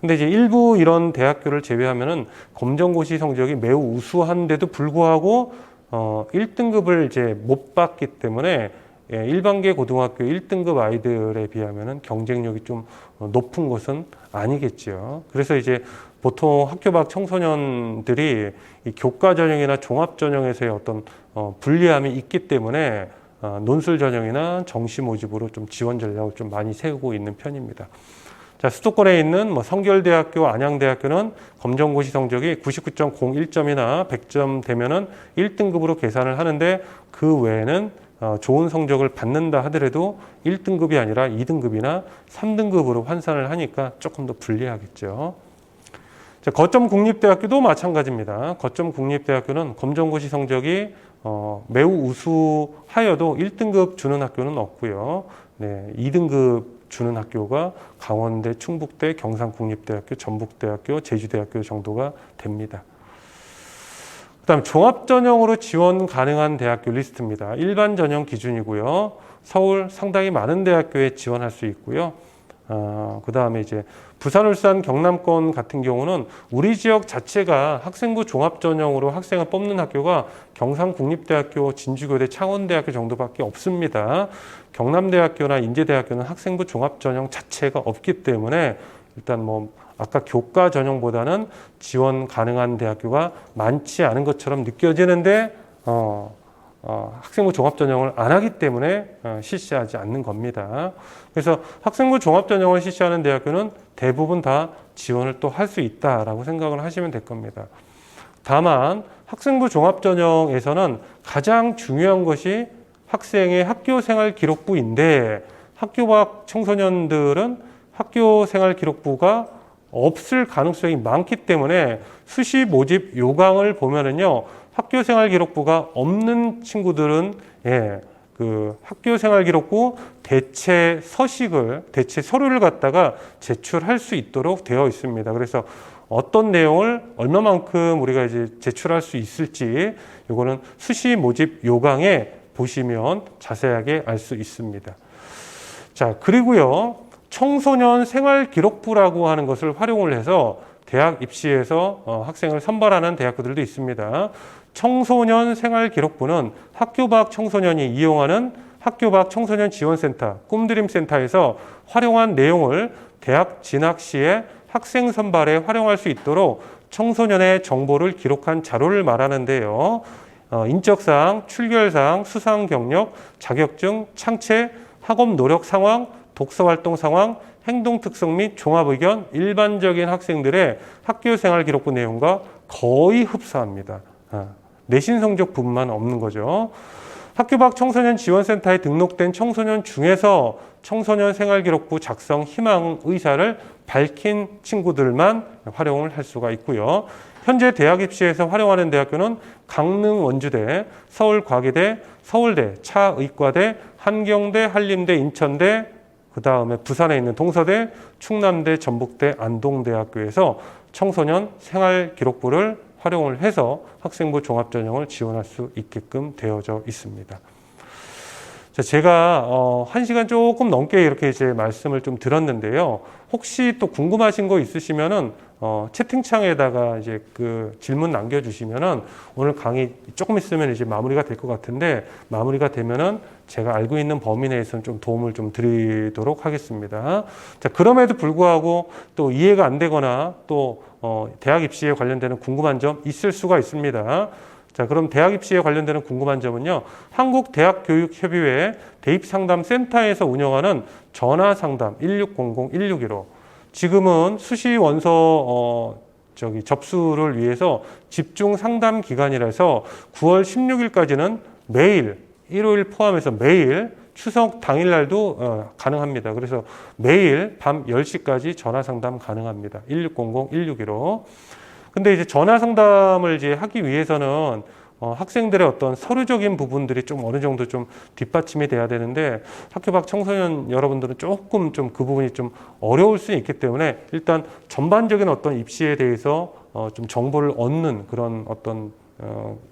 근데 이제 일부 이런 대학교를 제외하면은 검정고시 성적이 매우 우수한데도 불구하고 1등급을 이제 못 받기 때문에 일반계 고등학교 1등급 아이들에 비하면은 경쟁력이 좀 높은 것은 아니겠죠. 그래서 이제 보통 학교 밖 청소년들이 이 교과 전형이나 종합 전형에서의 어떤 불리함이 있기 때문에 논술 전형이나 정시 모집으로 좀 지원 전략을 좀 많이 세우고 있는 편입니다. 자, 수도권에 있는 성결대학교, 안양대학교는 검정고시 성적이 99.01점이나 100점 되면은 1등급으로 계산을 하는데 그 외에는 좋은 성적을 받는다 하더라도 1등급이 아니라 2등급이나 3등급으로 환산을 하니까 조금 더 불리하겠죠. 자, 거점 국립대학교도 마찬가지입니다. 거점 국립대학교는 검정고시 성적이 매우 우수하여도 1등급 주는 학교는 없고요. 네, 2등급 주는 학교가 강원대, 충북대, 경상국립대학교, 전북대학교, 제주대학교 정도가 됩니다. 그다음 종합전형으로 지원 가능한 대학교 리스트입니다. 일반 전형 기준이고요. 서울 상당히 많은 대학교에 지원할 수 있고요. 그다음에 이제 부산, 울산, 경남권 같은 경우는 우리 지역 자체가 학생부 종합전형으로 학생을 뽑는 학교가 경상국립대학교, 진주교대, 창원대학교 정도밖에 없습니다. 경남대학교나 인제대학교는 학생부 종합전형 자체가 없기 때문에 일단 아까 교과 전형보다는 지원 가능한 대학교가 많지 않은 것처럼 느껴지는데 학생부 종합전형을 안 하기 때문에 실시하지 않는 겁니다. 그래서 학생부 종합전형을 실시하는 대학교는 대부분 다 지원을 또 할 수 있다라고 생각을 하시면 될 겁니다. 다만 학생부 종합전형에서는 가장 중요한 것이 학생의 학교생활 기록부인데 학교 밖 청소년들은 학교생활 기록부가 없을 가능성이 많기 때문에 수시 모집 요강을 보면은요, 학교생활 기록부가 없는 친구들은 그 학교생활 기록부 대체 서류를 갖다가 제출할 수 있도록 되어 있습니다. 그래서 어떤 내용을 얼마만큼 우리가 이제 제출할 수 있을지 이거는 수시 모집 요강에 보시면 자세하게 알 수 있습니다. 자, 그리고요, 청소년 생활 기록부라고 하는 것을 활용을 해서 대학 입시에서 학생을 선발하는 대학교들도 있습니다. 청소년 생활 기록부는 학교 밖 청소년이 이용하는 학교 밖 청소년 지원센터, 꿈드림 센터에서 활용한 내용을 대학 진학 시에 학생 선발에 활용할 수 있도록 청소년의 정보를 기록한 자료를 말하는데요. 인적사항, 출결사항, 수상 경력, 자격증, 창체, 학업 노력 상황, 독서활동 상황, 행동 특성 및 종합 의견, 일반적인 학생들의 학교생활 기록부 내용과 거의 흡사합니다. 내신 성적뿐만 없는 거죠. 학교 밖 청소년 지원센터에 등록된 청소년 중에서 청소년 생활기록부 작성 희망 의사를 밝힌 친구들만 활용을 할 수가 있고요. 현재 대학 입시에서 활용하는 대학교는 강릉 원주대, 서울과기대, 서울대, 차의과대, 한경대, 한림대, 인천대, 그 다음에 부산에 있는 동서대, 충남대, 전북대, 안동대학교에서 청소년 생활기록부를 활용을 해서 학생부 종합전형을 지원할 수 있게끔 되어져 있습니다. 자, 제가 1시간 조금 넘게 이렇게 이제 말씀을 좀 들었는데요. 혹시 또 궁금하신 거 있으시면은 채팅창에다가 이제 그 질문 남겨주시면은 오늘 강의 조금 있으면 이제 마무리가 될 것 같은데 마무리가 되면은 제가 알고 있는 범위 내에서는 좀 도움을 좀 드리도록 하겠습니다. 자, 그럼에도 불구하고 또 이해가 안 되거나 또 대학 입시에 관련되는 궁금한 점 있을 수가 있습니다. 자, 그럼 대학 입시에 관련되는 궁금한 점은요. 한국대학교육협의회 대입상담센터에서 운영하는 전화상담 1600-1615. 지금은 수시 원서 접수를 위해서 집중 상담 기간이라서 9월 16일까지는 매일, 일요일 포함해서 매일 추석 당일날도 가능합니다. 그래서 매일 밤 10시까지 전화 상담 가능합니다. 1600-1615. 근데 이제 전화 상담을 이제 하기 위해서는 학생들의 어떤 서류적인 부분들이 좀 어느 정도 좀 뒷받침이 돼야 되는데 학교 밖 청소년 여러분들은 조금 좀 그 부분이 좀 어려울 수 있기 때문에 일단 전반적인 어떤 입시에 대해서 좀 정보를 얻는 그런 어떤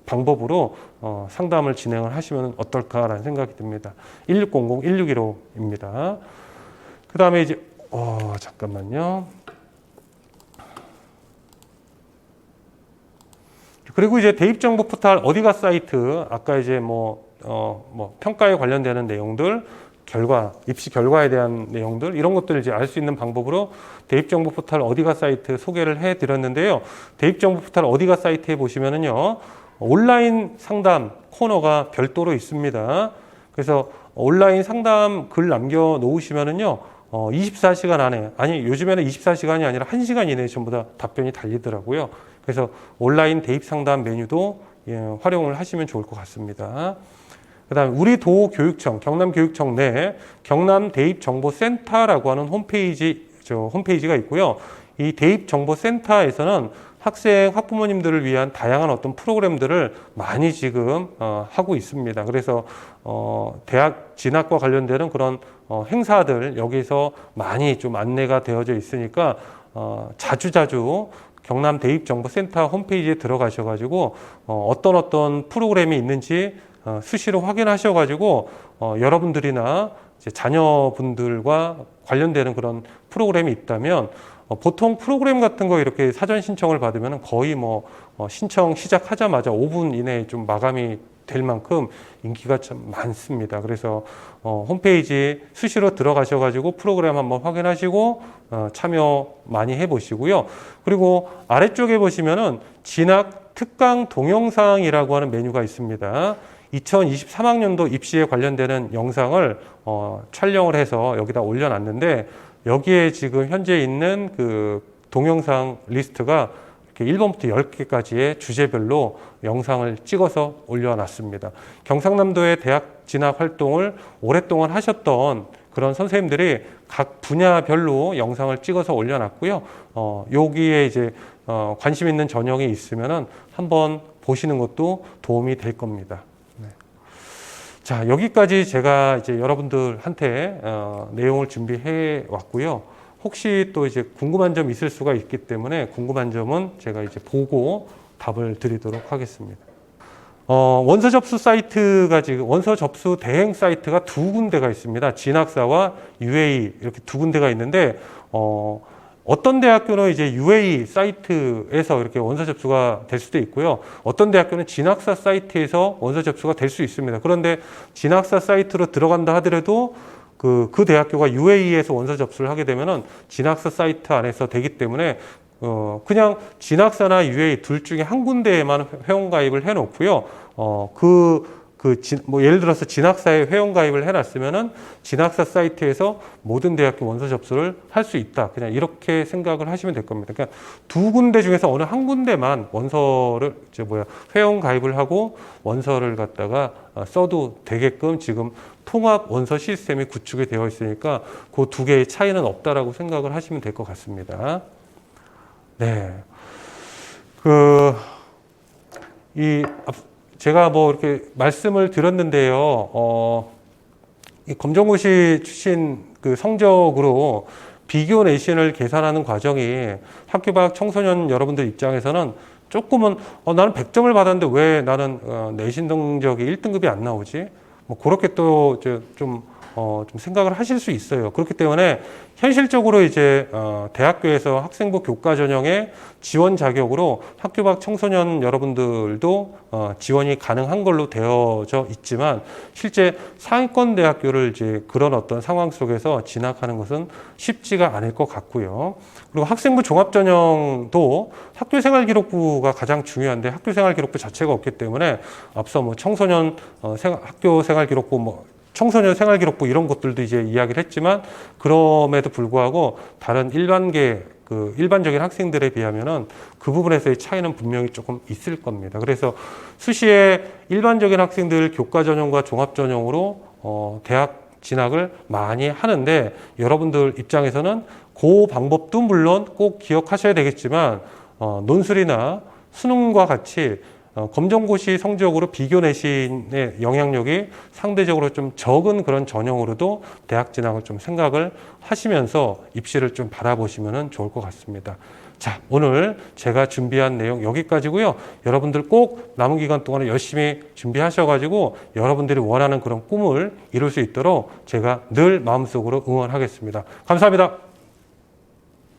방법으로 상담을 진행을 하시면 어떨까라는 생각이 듭니다. 1600-1615입니다. 그 다음에 이제 잠깐만요. 그리고 이제 대입정보 포털 어디가 사이트, 아까 이제 평가에 관련되는 내용들, 입시 결과에 대한 내용들, 이런 것들을 이제 알 수 있는 방법으로 대입정보 포털 어디가 사이트 소개를 해 드렸는데요. 대입정보 포털 어디가 사이트에 보시면은요, 온라인 상담 코너가 별도로 있습니다. 그래서 온라인 상담 글 남겨 놓으시면은요, 24시간 안에, 아니, 요즘에는 24시간이 아니라 1시간 이내에 전부 다 답변이 달리더라고요. 그래서 온라인 대입 상담 메뉴도 활용을 하시면 좋을 것 같습니다. 그 다음에 우리 도교육청, 경남교육청 내 경남대입정보센터라고 하는 홈페이지가 있고요. 이 대입정보센터에서는 학생, 학부모님들을 위한 다양한 어떤 프로그램들을 많이 지금 하고 있습니다. 그래서 대학 진학과 관련되는 그런 행사들 여기서 많이 좀 안내가 되어져 있으니까 자주자주 경남대입정보센터 홈페이지에 들어가셔가지고 어떤 프로그램이 있는지 수시로 확인하셔가지고 여러분들이나 이제 자녀분들과 관련되는 그런 프로그램이 있다면 보통 프로그램 같은 거 이렇게 사전 신청을 받으면 거의 신청 시작하자마자 5분 이내에 좀 마감이 될 만큼 인기가 참 많습니다. 그래서 홈페이지 수시로 들어가셔가지고 프로그램 한번 확인하시고 참여 많이 해보시고요. 그리고 아래쪽에 보시면은 진학 특강 동영상이라고 하는 메뉴가 있습니다. 2023학년도 입시에 관련되는 영상을 촬영을 해서 여기다 올려놨는데 여기에 지금 현재 있는 그 동영상 리스트가 이렇게 1번부터 10개까지의 주제별로 영상을 찍어서 올려놨습니다. 경상남도의 대학 진학 활동을 오랫동안 하셨던 그런 선생님들이 각 분야별로 영상을 찍어서 올려놨고요. 여기에 이제 관심 있는 전형이 있으면은 한번 보시는 것도 도움이 될 겁니다. 네. 자, 여기까지 제가 이제 여러분들한테 내용을 준비해 왔고요. 혹시 또 이제 궁금한 점 있을 수가 있기 때문에 궁금한 점은 제가 이제 보고 답을 드리도록 하겠습니다. 원서 접수 사이트가 지금 원서 접수 대행 사이트가 두 군데가 있습니다. 진학사와 UA 이렇게 두 군데가 있는데 어떤 대학교는 이제 UA 사이트에서 이렇게 원서 접수가 될 수도 있고요. 어떤 대학교는 진학사 사이트에서 원서 접수가 될 수 있습니다. 그런데 진학사 사이트로 들어간다 하더라도 그 대학교가 UA에서 원서 접수를 하게 되면은 진학사 사이트 안에서 되기 때문에 그냥 진학사나 UA 둘 중에 한 군데에만 회원가입을 해놓고요. 예를 들어서 진학사에 회원가입을 해놨으면은 진학사 사이트에서 모든 대학교 원서 접수를 할 수 있다. 그냥 이렇게 생각을 하시면 될 겁니다. 그러니까 두 군데 중에서 어느 한 군데만 원서를 회원가입을 하고 원서를 갖다가 써도 되게끔 지금 통합 원서 시스템이 구축이 되어 있으니까 그 두 개의 차이는 없다라고 생각을 하시면 될 것 같습니다. 네. 제가 이렇게 말씀을 드렸는데요. 이 검정고시 출신 그 성적으로 비교 내신을 계산하는 과정이 학교 밖 청소년 여러분들 입장에서는 조금은 나는 100점을 받았는데 왜 나는 내신 성적이 1등급이 안 나오지? 그렇게 또 좀 생각을 하실 수 있어요. 그렇기 때문에 현실적으로 이제 대학교에서 학생부 교과 전형의 지원 자격으로 학교 밖 청소년 여러분들도 지원이 가능한 걸로 되어져 있지만 실제 상위권 대학교를 이제 그런 어떤 상황 속에서 진학하는 것은 쉽지가 않을 것 같고요. 그리고 학생부 종합 전형도 학교생활기록부가 가장 중요한데 학교생활기록부 자체가 없기 때문에 앞서 청소년 학교생활기록부 청소년 생활기록부 이런 것들도 이제 이야기를 했지만 그럼에도 불구하고 다른 일반적인 학생들에 비하면은 그 부분에서의 차이는 분명히 조금 있을 겁니다. 그래서 수시에 일반적인 학생들 교과 전형과 종합 전형으로 대학 진학을 많이 하는데 여러분들 입장에서는 그 방법도 물론 꼭 기억하셔야 되겠지만 논술이나 수능과 같이 검정고시 성적으로 비교 내신의 영향력이 상대적으로 좀 적은 그런 전형으로도 대학 진학을 좀 생각을 하시면서 입시를 좀 바라보시면 좋을 것 같습니다. 자, 오늘 제가 준비한 내용 여기까지고요. 여러분들 꼭 남은 기간 동안에 열심히 준비하셔가지고 여러분들이 원하는 그런 꿈을 이룰 수 있도록 제가 늘 마음속으로 응원하겠습니다. 감사합니다.